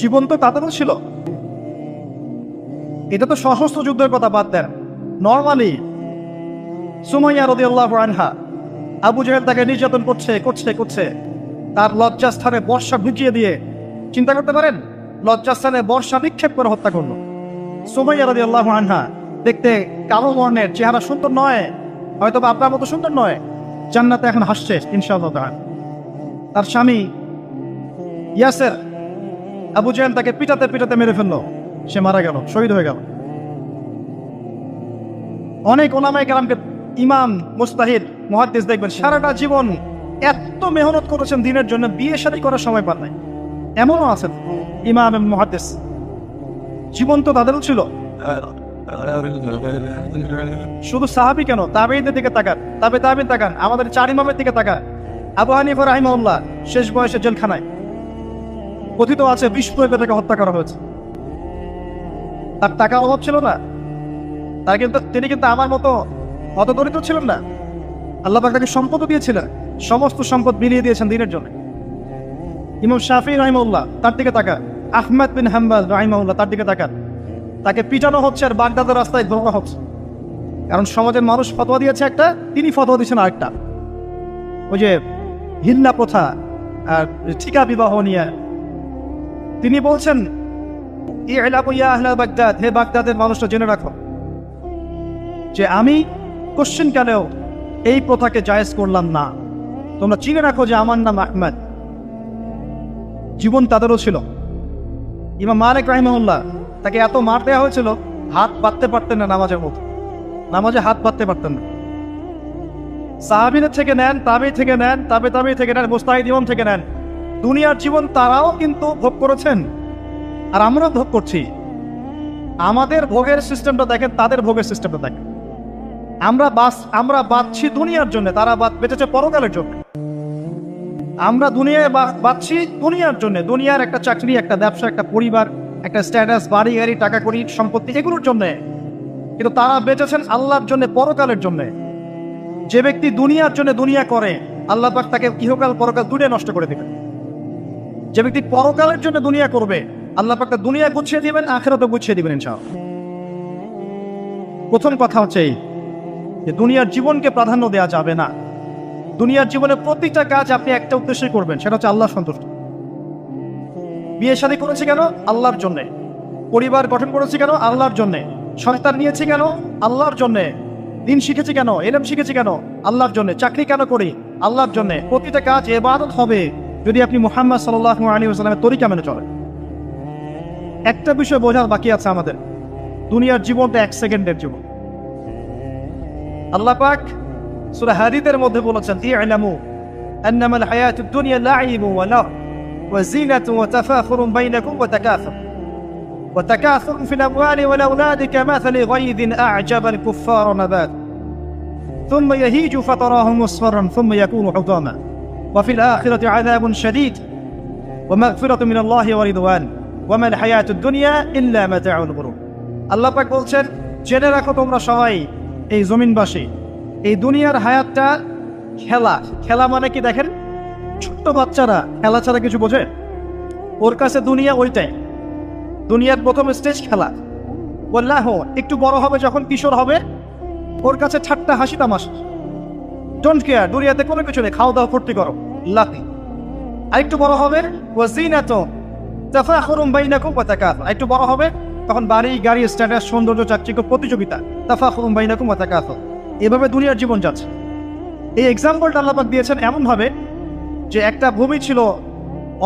জীবন তো তাদেরও ছিল। এটা তো সশস্ত্র যুদ্ধের কথা বাদ দেন, নরমালি সুমাইয়া রাদিয়াল্লাহু আনহা, আবু জাহেল তাকে নির্যাতন করছে করছে করছে, তার লজ্জাস্থানে বর্ষা ঢুকিয়ে দিয়ে, চিন্তা করতে পারেন, লজ্জাস্থানে বর্ষা নিক্ষেপ করে হত্যা করলো। সুমাইয়া রাদিয়াল্লাহু আনহা দেখতে কালো বর্ণের, চেহারা সুন্দর নয়, হয়তো বা আপনার মতো সুন্দর নয়, জান্নাতে এখন হাসছে ইনশাআল্লাহ তাআলা। তার স্বামী ইয়াসের, আবু জাহেল তাকে পিটাতে পিটাতে মেরে ফেললো, সে মারা গেল, শহীদ হয়ে গেল। অনেক ওলামায়ে কেরামকে, ইমাম মুজতাহিদ মুহাদ্দিস দেখবেন সারাটা জীবন এত মেহনত করেছেন দিনের জন্য, বিয়ে শাদী করার সময় পান নাই, এমনও আছেন ইমাম এবং মুহাদ্দিস। জীবন তো তাদেরও ছিল। শুধু সাহাবী কেন, তাবেঈদের দিকে তাকান, তাবেঈন তাকান, আমাদের চার ইমামের দিকে তাকান। আবু হানিফা রাহিমাহুল্লাহ শেষ বয়সে জেলখানায়, কথিত আছে বিষ প্রয়োগে তাকে হত্যা করা হয়েছে। তার টাকা অভাব ছিল না, তিনি কিন্তু আমার মতো হতদরিদ্র ছিলেন না। আল্লাহ পাক তাকে সম্পদ দিয়েছিলেন, সমস্ত সম্পদ বিলিয়ে দিয়েছেন দিনের জন্য। ইমাম শাফিঈ রাহিমাহুল্লাহ, তার দিকে তাকান। আহমদ বিন হাম্বল রাহিমাহুল্লাহ, তার দিকে তাকান। তাকে পিটানো হচ্ছে আর বাগদাদের রাস্তায় ধর্ণা হচ্ছে, কারণ সমাজের মানুষ ফতোয়া দিয়েছে একটা, তিনি ফতোয়া দিয়েছেন আরেকটা। ওই যে হিন্না প্রথা আর ঠিকা বিবাহ নিয়ে তিনি বলছেন ই'লামু ইয়া আহলা বাগদাদ, হে বাগদাদের মানুষরা জেনে রাখো যে আমি কোশ্চেন কালেও এই প্রথাকে জায়েজ করলাম না। তোমরা চিনে রাখো যে আমার নাম আহমদ। জীবন তাদেরও ছিল। ইমাম মালিক রাহিমাহুল্লাহ, তাকে এত মার দেওয়া হয়েছিল, হাত বাঁধতে পারতেন না নামাজের মতো, নামাজে হাত বাঁধতে পারতেন না। সাহাবীদের থেকে নেন, তাবেঈ থেকে নেন, তাবেঈ থেকে নেন, মুজতাহিদ ইমাম থেকে নেন, দুনিয়ার জীবন তারাও কিন্তু ভোগ করেছেন, আর আমরাও ভোগ করছি। আমাদের ভোগের সিস্টেমটা দেখেন, তাদের ভোগের সিস্টেমটা দেখেন। আমরা বাঁচছি দুনিয়ার জন্য, তারা বেঁচেছে পরকালের জন্য। আমরা দুনিয়ায় বাঁচছি দুনিয়ার জন্য, দুনিয়ার একটা চাকরি, একটা ব্যবসা, একটা পরিবার, একটা স্ট্যাটাস, বাড়ি গাড়ি, টাকা কড়ি, সম্পত্তি, এগুলোর জন্য। কিন্তু তারা বেঁচেছেন আল্লাহর জন্য, পরকালের জন্য। যে ব্যক্তি দুনিয়ার জন্য দুনিয়া করে, আল্লাহ পাক তাকে ইহকাল পরকাল দুনিয়া নষ্ট করে দিবেন। যে ব্যক্তি পরকালের জন্য দুনিয়া করবে, আল্লাহ পাক তার দুনিয়া গুছিয়ে দিবেন, আখিরাতও গুছিয়ে দিবেন ইনশাআল্লাহ। প্রথম কথা হচ্ছে এই যে দুনিয়ার জীবনকে প্রাধান্য দেওয়া যাবে না। দুনিয়ার জীবনে প্রত্যেকটা কাজ আপনি একটা উদ্দেশ্যে করবেন, সেটা হচ্ছে আল্লাহ সন্তুষ্ট। বিয়ে শাদী করেছি কেন? আল্লাহর জন্যে। পরিবার গঠন করেছি কেন? আল্লাহর জন্যে। সন্তান নিয়েছি কেন? আল্লাহর জন্যে। দিন শিখেছি কেন? ইলম শিখেছি কেন? আল্লাহর জন্যে। চাকরি কেন করি? আল্লাহর জন্যে। প্রতিটা কাজ ইবাদত হবে যদি আপনি মুহাম্মদ সাল্লাল্লাহু আলাইহি ওয়াসাল্লামের তরিকা মেনে চলেন। একটা বিষয় বোঝার বাকি আছে আমাদের, দুনিয়ার জীবনটা 1 সেকেন্ডের জীবন। আল্লাহ পাক সূরা হাদীদের মধ্যে বলেছেন ই'লামু আন্নামাল হায়াতুদ দুনিয়া লা'iবun ওয়া লাহব ওয়া জিনাতুন ওয়া তাফাখুরুন বাইনাকুম ওয়া তাকাসুরun ফিল আমওয়ালি ওয়াল আওলাদি কামাসালি গায়যিন আ'জাবাল কুফফারা নাবাত ثم يهيج فتراه مصفرا ثم يكون حطاما وفي الآخرة عذاب شديد ومغفرة من الله ورضوان وما الحياة الدنيا إلا متاع الغرور। আল্লাহ পাক বলছেন জেনে রাখো তোমরা সবাই, এই জমিনবাসী, এই দুনিয়ার হায়াতটা খেলা। খেলা মানে কি দেখেন, ছোট্ট বাচ্চারা খেলা ছাড়া কিছু বোঝে? ওর কাছে দুনিয়া ওইটাই। দুনিয়ার প্রথম স্টেজ খেলা। বললাহ একটু বড় হবে, যখন কিশোর হবে, ওর কাছে ঠাট্টা হাসি তামাশা, ডোন্ট কেয়ার, দুনিয়াতে কোনো কিছু নেই, খাওয়া দাওয়া ফুর্তি করো, লাকি। আর একটু বড় হবে ওয়াজিনাতুন তাফাখুরুন বাইনাকুম ওয়া তাকাসুর, একটু বড় হবে তখন বাড়ি গাড়ি স্ট্যাটাস সৌন্দর্য চাকচিক্য প্রতিযোগিতা তাফাখুরুম বাইনাকুম ওয়া তাকাসুর, এভাবে দুনিয়ার জীবন যাচ্ছে। এই এক্সাম্পলটা আল্লাহ পাক দিয়েছেন এমনভাবে যে একটা ভূমি ছিল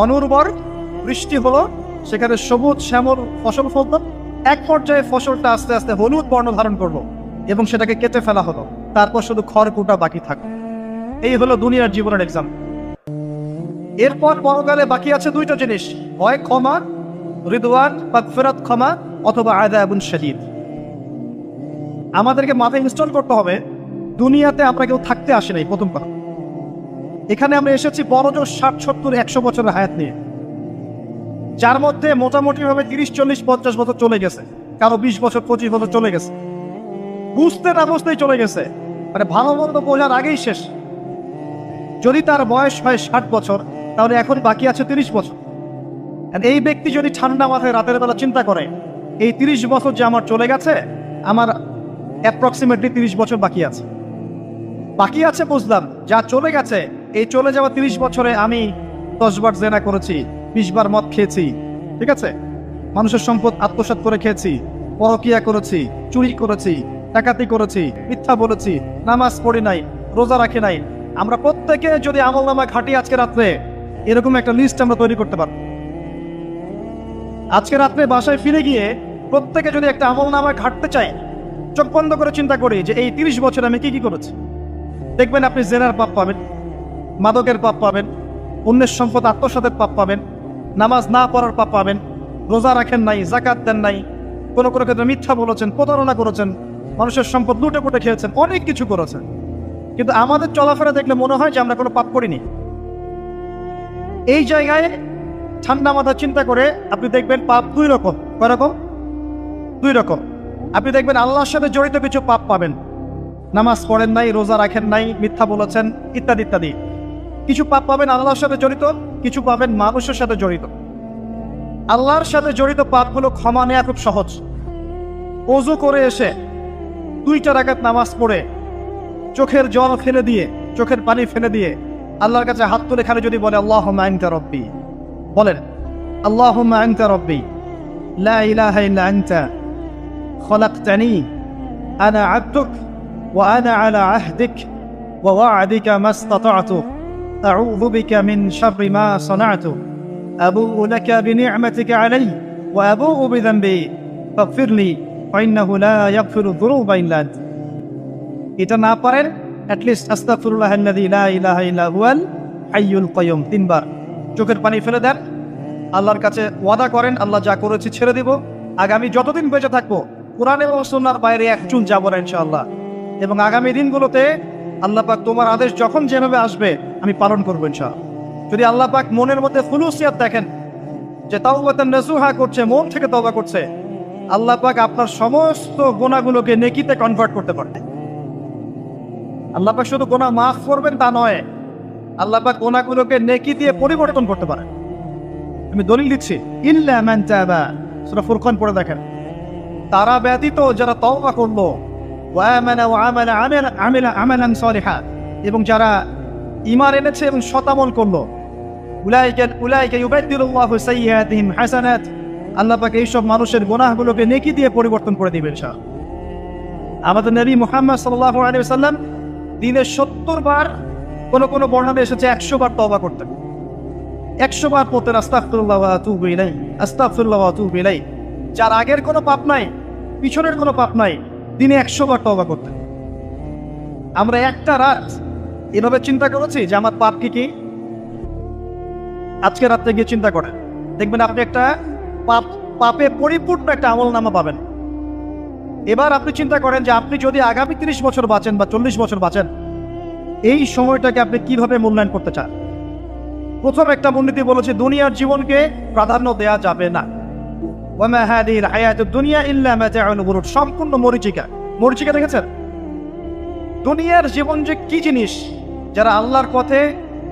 অনুর্বর, বৃষ্টি হলো, সেখানে সবুজ শ্যামল ফসল ফলত, এক পর্যায়ে ফসলটা আস্তে আস্তে হলুদ বর্ণ ধারণ করলো এবং সেটাকে কেটে ফেলা হলো, তারপর শুধু খড়কুটা বাকি থাকলো। এই হলো দুনিয়ার জীবনের এক্সাম্পল। এরপর পরকালে বাকি আছে দুইটা জিনিস, হয় ক্ষমা, রিদওয়ান মাগফিরাত ক্ষমা, অথবা আযাবুন শাদীদ। আমাদেরকে মাথায় ইনস্টল করতে হবে, দুনিয়াতে আমরা কেউ থাকতে আসি নাই। প্রথম কথা, এখানে আমরা এসেছি বড় জোর 60, 70, 100 বছরের হায়াত নিয়ে, যার মধ্যে মোটামুটি ভাবে 30, 40, 50 বছর চলে গেছে, কারো 20 বছর 25 বছর চলে গেছে, বুঝতে না বুঝতেই চলে গেছে, মানে ভালো মন্দ বোঝার আগেই শেষ। যদি তার বয়স হয় 60 বছর, তাহলে এখন বাকি আছে 30 বছর। এই ব্যক্তি যদি ঠান্ডা মাথায় রাতের বেলা চিন্তা করে, এই 30 বছর যে আমার চলে গেছে, আমার অ্যাপ্রক্সিমেটলি 30 বছর বাকি আছে। বাকি আছে বুঝলাম, যা চলে গেছে, এই চলে যাওয়া 30 বছরে আমি 10 বার জেনা করেছি, 20 বার মদ খেয়েছি, ঠিক আছে, মানুষের সম্পদ আত্মসাৎ করে খেয়েছি, পরকিয়া করেছি, চুরি করেছি, ডাকাতি করেছি, মিথ্যা বলেছি, নামাজ পড়ি নাই, রোজা রাখি নাই। আমরা প্রত্যেকে যদি আমলনামা ঘাটি আজকে রাত্রে, এরকম একটা লিস্ট আমরা তৈরি করতে পারব। আজকে রাত্রে বাসায় ফিরে গিয়ে প্রত্যেকে যদি একটা আমলনামা ঘাটতে চাই, চোখ বন্ধ করে চিন্তা করি যে এই 30 বছর আমি কি কি করেছি, দেখবেন আপনি জেনার পাপ পাবেন, মাদকের পাপ পাবেন, অন্যের সম্পদ আত্মসাতের পাপ পাবেন, নামাজ না পড়ার পাপ পাবেন, রোজা রাখেন নাই, যাকাত দেন নাই, কোনো কোনো ক্ষেত্রে মিথ্যা বলেছেন, প্রতারণা করেছেন, মানুষের সম্পদ লুটে পুটে খেয়েছেন, অনেক কিছু করেছেন। কিন্তু আমাদের চলাফেরা দেখলে মনে হয় যে আমরা কোনো পাপ করিনি। এই জায়গায় ঠান্ডা মাথা চিন্তা করে আপনি দেখবেন পাপ দুই রকম। কয় রকম? দুই রকম। আপনি দেখবেন আল্লাহর সাথে জড়িত কিছু পাপ পাবেন, নামাজ পড়েন নাই, রোজা রাখেন নাই, মিথ্যা বলেছেন, ইত্যাদি ইত্যাদি। কিছু পাপ পাবেন আল্লাহর সাথে জড়িত, কিছু পাবেন মানুষের সাথে জড়িত। আল্লাহর সাথে জড়িত পাপগুলো ক্ষমা নেওয়া খুব সহজ। ওযু করে এসে 2 রাকাত নামাজ পড়ে চোখের জল ফেলে দিয়ে, চোখের পানি ফেলে দিয়ে আল্লাহর কাছে হাত তুলে খালি যদি বলে আল্লাহুম্মা আনতা রব্বি, বলেন আল্লাহুম্মা আনতা রব্বি লা ইলাহা ইল্লা আনতা খলাকতানি আনা আবদুক ওয়া আনা আলা আহদিক ওয়া ওয়া'দিকা মাসতাতা'তু আউযু বিকা মিন শাররি মা সানা'তু আবুউ লাকা বিনি'মাতিকা আলাইয়া ওয়া আবুউ বিযানবি ফাগফিরলি ফাইন্নাহু লা ইয়াগফিরু যুনুবা ইল্লা আনতা। এটা না পারেন, অ্যাটলিস্ট আস্তাগফিরুল্লাহাল্লাযী লা ইলাহা ইল্লা হুয়াল হাইয়ুল কাইয়ুম 3 বার চোখের পানি ফেলে দেন, আল্লাহর কাছে ওয়াদা করেন আল্লাহ যা করেছি ছেড়ে দিব, আগামী যতদিন বেঁচে থাকবো কোরআন এবং সুন্নাহর বাইরে এক চুল যাব না ইনশাআল্লাহ। এবং আগামী দিনগুলোতে আল্লাহ পাক তোমার আদেশ যখন যেভাবে আসবে আমি পালন করবো ইনশাআল্লাহ। যদি আল্লাহ পাক মনের মধ্যে খুলুসিয়াত দেখেন যে তাওবাতান নাসুহা করছে, মন থেকে তওবা করছে, আল্লাহ পাক আপনার সমস্ত গুনাহগুলোকে নেকিতে কনভার্ট করতে পারে। আল্লাহ পাক শুধু গুনাহ মাফ করবেন তা নয়, আল্লাহ পাক গুনাহগুলোকে নেকি দিয়ে পরিবর্তন করতে পারে। আমি দলিল দিচ্ছি, ইল্লা মান তাবা, সূরা ফুরকান পড়ে দেখেন, তারা ব্যতীত যারা তওবা করলো, ওয়া আমানা ওয়া আমিলা আমালান সালিহা, এবং যারা ঈমান এনেছে এবং সৎ আমল করলো, উলাইকা ইউবাদদিলুল্লাহু সাইয়্যাতিহিম হাসানাত, আল্লাহ পাক এই সব মানুষের গুনাহগুলোকে নেকি দিয়ে পরিবর্তন করে দিবেন ইনশাআল্লাহ। আমাদের নবী মুহাম্মদ সাল্লাল্লাহু আলাইহি ওয়াসাল্লাম দিনে 70 বার, কোন বর্ণনা এসেছে 100 বার তওবা করতেন। 100 বার পড়তেন আস্তাগফিরুল্লাহ ওয়া আতুবু ইলাইহি, আস্তাগফিরুল্লাহ ওয়া আতুবু ইলাইহি। যার আগের কোনো পাপ নাই, পিছনের কোনো পাপ নাই, দিনে 100 বার তওবা করতেন। আমরা একটা রাত এভাবে চিন্তা করেছি যে আমার পাপ কি কি। আজকে রাত্রে গিয়ে চিন্তা করেন, দেখবেন আপনি একটা পাপে পরিপূর্ণ একটা আমলনামা পাবেন। এবার আপনি চিন্তা করেন যে আপনি যদি আগামী 30 বছর বাঁচেন বা 40 বছর বাঁচেন, এই সময়টাকে আপনি কিভাবে মূল্যায়ন করতে চান। প্রথম একটা মূলনীতি বলেছে, দুনিয়ার জীবনকে প্রাধান্য দেয়া যাবে না। ওয়ামা হাদিহিল হায়াতুদ দুনিয়া ইল্লা মাতাউল গুরুর, সম্পূর্ণ মরীচিকা। মরীচিকা দেখেছেন? দুনিয়ার জীবন যে কি জিনিস, যারা আল্লাহর পথে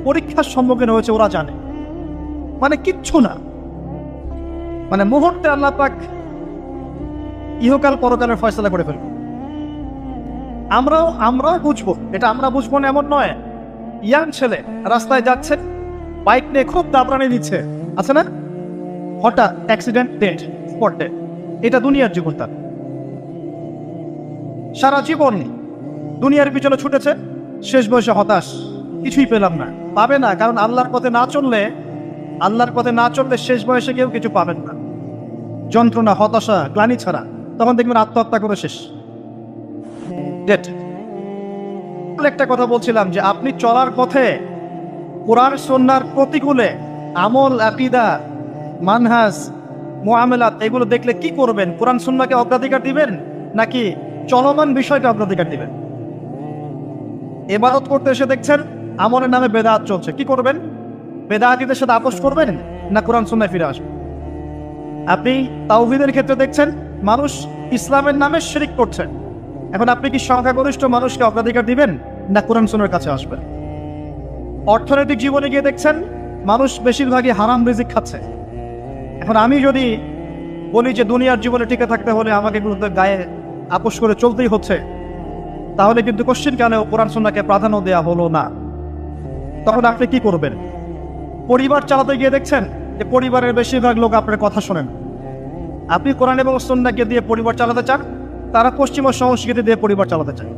পরীক্ষার সম্মুখীন হয়েছে ওরা জানে। মানে কিচ্ছু না, মানে মুহূর্তে আল্লাহ পাক ইহকাল পরকালের ফয়সালা করে ফেলবে। আমরাও বুঝবো, এটা আমরা বুঝবো না এমন নয়। ইয়াং ছেলে রাস্তায় যাচ্ছে, বাইক নিয়ে খুব দাবরানি দিচ্ছে, আছে না, হঠাৎ অ্যাক্সিডেন্ট, ডেড, স্পট ডেড। এটা দুনিয়ার জীবন তার। সারা জীবন দুনিয়ার পিছনে ছুটেছে, শেষ বয়সে হতাশ, কিছুই পেলাম না। পাবে না, কারণ আল্লাহর পথে না চললে শেষ বয়সে কেউ কিছু পাবেন না। যন্ত্রণা, হতাশা, গ্লানি ছাড়া তখন দেখবেন আত্মহত্যা করে শেষ। ডেট। একটা কথা বলছিলাম যে আপনি চলার পথে কোরআন সুন্নাহর প্রতিকূলে আমল, আকীদা, মানহাজ, মুআমালাত এগুলো দেখলে কি করবেন? কোরআন সুন্নাহকে অগ্রাধিকার দিবেন নাকি চলমান বিষয়কে অগ্রাধিকার দিবেন? ইবাদত করতে এসে দেখছেন আমলের নামে বেদাত চলছে, কি করবেন? বেদাতীদের সাথে আপোষ করবেন না কোরআন সুন্নাহয় ফিরে আসবেন? আপনি তাওহীদের ক্ষেত্রে দেখছেন মানুষ ইসলামের নামে শিরক করছে, এখন আপনি কি সংখ্যাগরিষ্ঠ মানুষকে অগ্রাধিকার দিবেন না কোরআন সুন্নাহর কাছে আসবেন? অর্থনৈতিক জীবনে গিয়ে দেখছেন মানুষ বেশিরভাগই হারাম রিজিক খাচ্ছে, এখন আমি যদি বলি যে দুনিয়ার জীবনে টিকে থাকতে হলে আমাকে এগুলোতে গায়ে আপোষ করে চলতেই হচ্ছে, তাহলে কিন্তু কোশ্চিন কালেও কোরআন সুন্নাহকে প্রাধান্য দেওয়া হলো না। তখন আপনি কি করবেন? পরিবার চালাতে গিয়ে দেখছেন যে পরিবারের বেশিরভাগ লোক আপনার কথা শোনেন। আপনি কোরআন এবং সুন্নাহকে দিয়ে পরিবার চালাতে চান, তারা পশ্চিমা সংস্কৃতি দিয়ে পরিবার চালাতে চায়,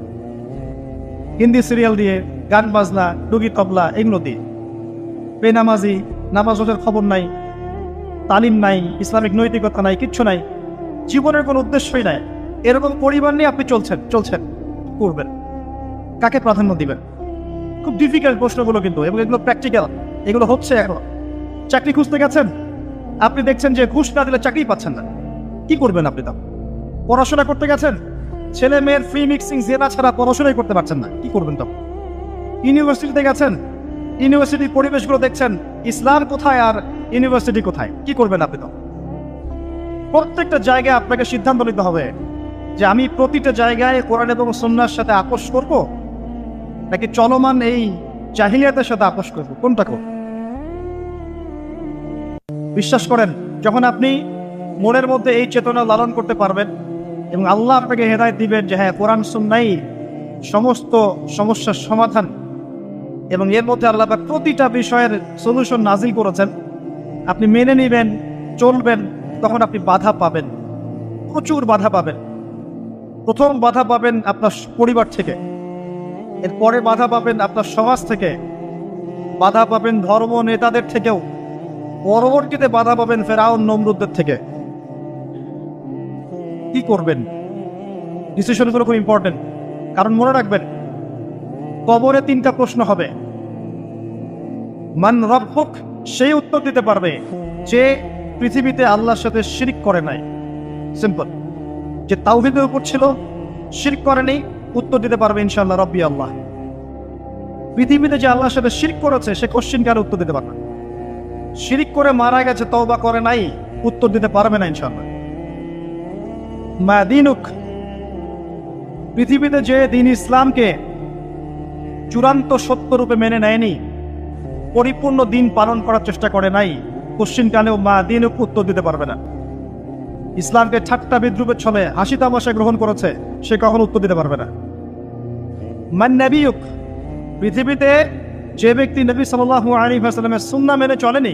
হিন্দি সিরিয়াল দিয়ে, গান বাজনা, ডুগি তবলা এগুলো দিয়ে। বেনামাজি, নামাজ রোজার খবর নাই, তালিম নাই, ইসলামিক নৈতিকতা নাই, কিচ্ছু নাই, জীবনের কোনো উদ্দেশ্যই নাই। এরকম পরিবার নিয়ে আপনি চলছেন করবেন, কাকে প্রাধান্য দিবেন? খুব ডিফিকাল্ট প্রশ্নগুলো কিন্তু, এবং এগুলো প্র্যাকটিক্যাল, এগুলো হচ্ছে। এখন চাকরি খুঁজতে গেছেন, আপনি দেখছেন যে ঘুষ না দিলে চাকরি পাচ্ছেন না, কি করবেন আপনি? তা পড়াশোনা করতে গেছেন, ছেলে মেয়ের ফ্রি মিক্সিং জেনা ছাড়া পড়াশোনাই করতে পারছেন না, কি করবেন তখন? ইউনিভার্সিটিতে গেছেন, ইউনিভার্সিটির পরিবেশগুলো দেখছেন ইসলাম কোথায় আর ইউনিভার্সিটি কোথায়, কি করবেন আপনি তখন? প্রত্যেকটা জায়গায় আপনাকে সিদ্ধান্ত নিতে হবে যে আমি প্রতিটা জায়গায় কোরআন এবং সুন্নাহর সাথে আপোষ করব নাকি চলমান এই জাহিলিয়াতের সাথে আপোষ করব, কোনটা করব? বিশ্বাস করেন, যখন আপনি মনের মধ্যে এই চেতনা লালন করতে পারবেন এবং আল্লাহ আপনাকে হেদায়েত দিবেন যে হ্যাঁ কোরআন সুন্নাহই সমস্ত সমস্যার সমাধান, এবং এর মধ্যে আল্লাহ পাক প্রতিটা বিষয়ের সলিউশন নাজিল করেছেন, আপনি মেনে নেবেন, চলবেন, তখন আপনি বাধা পাবেন, প্রচুর বাধা পাবেন। প্রথম বাধা পাবেন আপনার পরিবার থেকে, এরপরে বাধা পাবেন আপনার সমাজ থেকে, বাধা পাবেন ধর্ম নেতাদের থেকেও, পরবর্তীতে বাধা পাবেন ফেরাউন নমরুদদের থেকে। কি করবেন? ডিসিশনগুলো খুব ইম্পর্টেন্ট, কারণ মনে রাখবেন কবরে 3টা প্রশ্ন হবে। মান রব্বুক, সেই উত্তর দিতে পারবে যে পৃথিবীতে আল্লাহর সাথে শিরক করে নাই। সিম্পল, যে তাওহীদের উপর ছিল, শিরক করেনি, উত্তর দিতে পারবে ইনশাআল্লাহ রব্বি আল্লাহ। পৃথিবীতে যে আল্লাহর সাথে শিরক করেছে সে কোশ্চিন কার উত্তর দিতে পারবে না। শিরক করে মারা গেছে, তওবা করে নাই, উত্তর দিতে পারবে না ইনশাআল্লাহ। মা দীনুক, পৃথিবীতে যে দিন ইসলামকে চূড়ান্ত সত্য রূপে মেনে নেয়নি, পরিপূর্ণ দিন পালন করার চেষ্টা করে নাই, কোশ্চিন কালেও মা দীনুক উত্তর দিতে পারবে না। ইসলামকে ঠাট্টা বিদ্রুপের ছলে হাসি তামাশা গ্রহণ করেছে, সে কখনো উত্তর দিতে পারবে না। মান নবিয়ুক, পৃথিবীতে যে ব্যক্তি নবী সাল্লাল্লাহু আলাইহি ওয়াসাল্লামের সুন্নাহ মেনে চলেনি,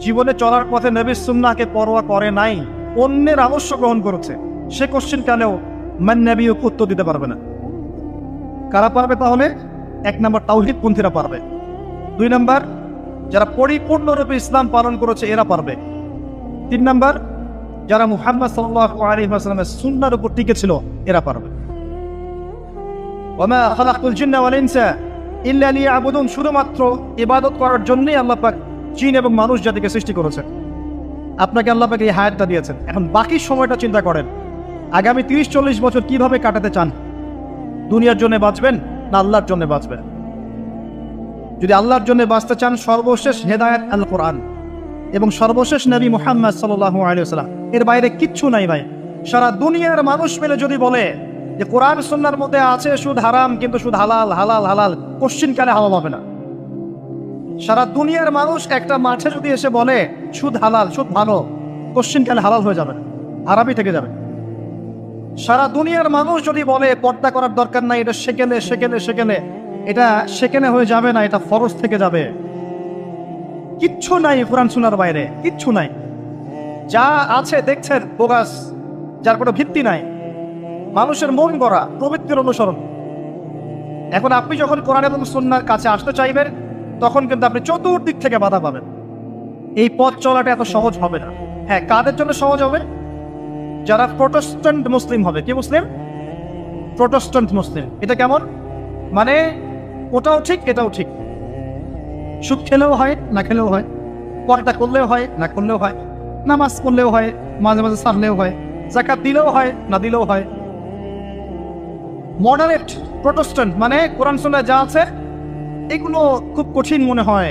জীবনে চলার পথে নবীর সুন্নাহকে পরোয়া করে নাই, অন্যের আদর্শ গ্রহণ করেছে, সে কোশ্চিন কালেও মান নবিয়ুক উত্তর দিতে পারবে না। কারা পারবে তাহলে? 1 নম্বর তাওহীদ পন্থীরা পারবে, 2 নম্বর যারা পরিপূর্ণরূপে ইসলাম পালন করেছে এরা পারবে, 3 নম্বর যারা মুহাম্মদ সাল্লাল্লাহু আলাইহি ওয়াসাল্লামের সুন্নাহর উপর টিকে ছিল এরা পারবে। ওয়া মা খালাকতুল জিন্না ওয়াল ইনসা ইল্লা লিয়াবুদুন, শুধুমাত্র ইবাদত করার জন্যই আল্লাহ পাক জিন এবং মানুষ জাতিকে সৃষ্টি করেছেন। আপনাকে আল্লাহ পাক এই হায়াতটা দিয়েছেন, এখন বাকি সময়টা চিন্তা করেন আগামী 30-40 বছর কিভাবে কাটাতে চান। দুনিয়ার জন্য বাঁচবেন না আল্লাহর জন্য বাঁচবেন? যদি আল্লাহর জন্য বাঁচতে চান, সর্বশেষ হেদায়েত আল কোরআন এবং সর্বশেষ নবী মুহাম্মদ সাল্লাল্লাহু আলাইহি ওয়াসাল্লাম, এর বাইরে কিচ্ছু নাই ভাই। সারা দুনিয়ার মানুষ মিলে যদি বলে যে কোরআন সুন্নাহর মধ্যে আছে সুদ হারাম, কিন্তু সুদ হালাল, হালাল হালাল, কোশ্চিন কালে হালাল হবে না। সারা দুনিয়ার মানুষ একটা মাঠে যদি এসে বলে সুদ হালাল, সুদ ভালো, কোশ্চিন কালে হালাল হয়ে যাবে, হারামই থেকে যাবে। সারা দুনিয়ার মানুষ যদি বলে পর্দা করার দরকার নাই, এটা সেকেলে সেকেলে সেকেলে, এটা সেকেলে হয়ে যাবে না, এটা ফরজ থেকে যাবে। কিচ্ছু নাই কোরআন সুন্নাহর বাইরে, কিচ্ছু নাই। যা আছে দেখছেন বোগাস, যার কোনো ভিত্তি নাই, মানুষের মন গড়া প্রবৃত্তির অনুসরণ। এখন আপনি যখন কোরআন এবং সুন্নাহর কাছে আসতে চাইবেন, তখন কিন্তু আপনি চতুর্দিক থেকে বাধা পাবেন। এই পথ চলাটা এত সহজ হবে না। হ্যাঁ, কাদের জন্য সহজ হবে? যারা প্রোটেস্ট্যান্ট মুসলিম হবে। কি মুসলিম? প্রোটেস্ট্যান্ট মুসলিম। এটা কেমন? মানে ওটাও ঠিক এটাও ঠিক, সুদ খেলেও হয় না খেলেও হয়, পর্দা করলেও হয় না করলেও হয়, নামাজ পড়লেও হয়, মাঝে মাঝে সারলেও হয়, যাকাত দিলেও হয় না দিলেও হয়। মডারেট প্রোটেস্ট্যান্ট মানে কোরআন সুন্নাহয় যা আছে এগুলো খুব কঠিন মনে হয়,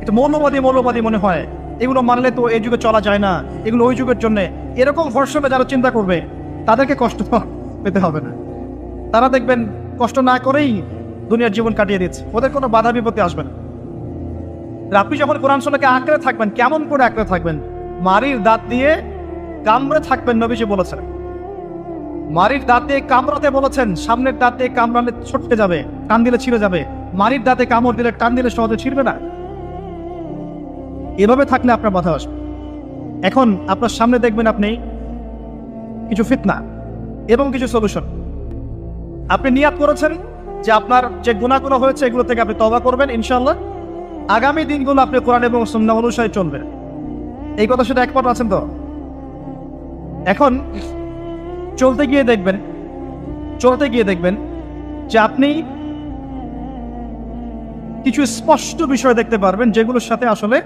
একটু মৌলবাদী মনে হয়, এগুলো মানলে তো এই যুগে চলা যায় না, এগুলো ওই যুগের জন্য। এরকম ভরসনে যারা চিন্তা করবে তাদেরকে কষ্ট পেতে হবে না। তারা দেখবেন কষ্ট না করেই দুনিয়ার জীবন কাটিয়ে দিচ্ছে, ওদের কোনো বাধা বিপত্তি আসবে না। আপনি যখন কোরআন সুন্নাহকে আঁকড়ে থাকবেন, কেমন করে আঁকড়ে থাকবেন? মারির দাঁত দিয়ে কামড়ে থাকবেন, নবীজি বলেছেন। মারির দাঁত দিয়ে কামড়াতে বলেছেন, সামনের দাঁত দিয়ে কামড়ালে ছটকে যাবে, টান দিলে ছিঁড়ে যাবে। মারির দাঁতে কামড় দিলে টান দিলে সহজে ছিঁড়বে না। এভাবে থাকলে আপনার বাধা আসবে। এখন আপনার সামনে দেখবেন আপনি কিছু ফিতনা এবং কিছু সলিউশন। আপনি নিয়াত করেছেন যে আপনার যে গুনাহগুলো হয়েছে এগুলো থেকে আপনি তওবা করবেন ইনশাআল্লাহ। আগামী দিনগুলো আপনি কোরআন এবং সুন্নাহ অনুসারে চলবেন। এই কথা সেটা একমত আছেন তো? এখন চলতে গিয়ে দেখবেন যে আপনি কিছু স্পষ্ট বিষয় দেখতে পারবেন যেগুলোর সাথে আসলে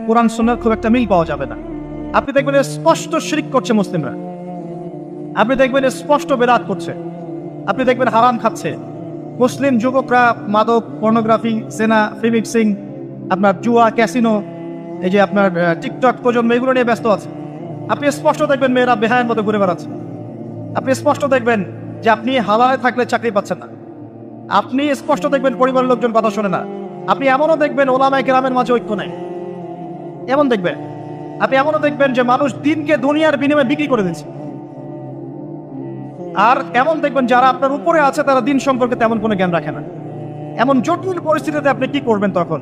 কোরআন সুন্নাহর খুব একটা মিল পাওয়া যাবে না। আপনি দেখবেন স্পষ্ট শিরক করছে মুসলিমরা, আপনি দেখবেন স্পষ্ট বেদাত করছে, আপনি দেখবেন হারাম খাচ্ছে। মুসলিম যুবকরা মাদক, পর্নোগ্রাফি, জেনা, ফিমিক্সিং, আপনার জুয়া, ক্যাসিনো, এই যে আপনার টিকটক প্রজন্ম, এগুলো নিয়ে ব্যস্ত আছে। আপনি স্পষ্ট দেখবেন মেয়েরা বেহায়ের মতো ঘুরে বেড়াচ্ছে। আপনি স্পষ্ট দেখবেন যে আপনি হালালে থাকলে চাকরি পাচ্ছেন না। আপনি স্পষ্ট দেখবেন পরিবারের লোকজন কথা শোনে না। আপনি এমনও দেখবেন ওলামায়ে কেরামের মাঝে ঐক্য নাই, এমন দেখবেন। আপনি এমনও দেখবেন যে মানুষ দিনকে দুনিয়ার বিনিময়ে বিক্রি করে দিচ্ছে। আর এমন দেখবেন যারা আপনার উপরে আছে তারা দিন সম্পর্কে তেমন কোনো জ্ঞান রাখে না। এমন জটিল পরিস্থিতিতে আপনি কি করবেন তখন?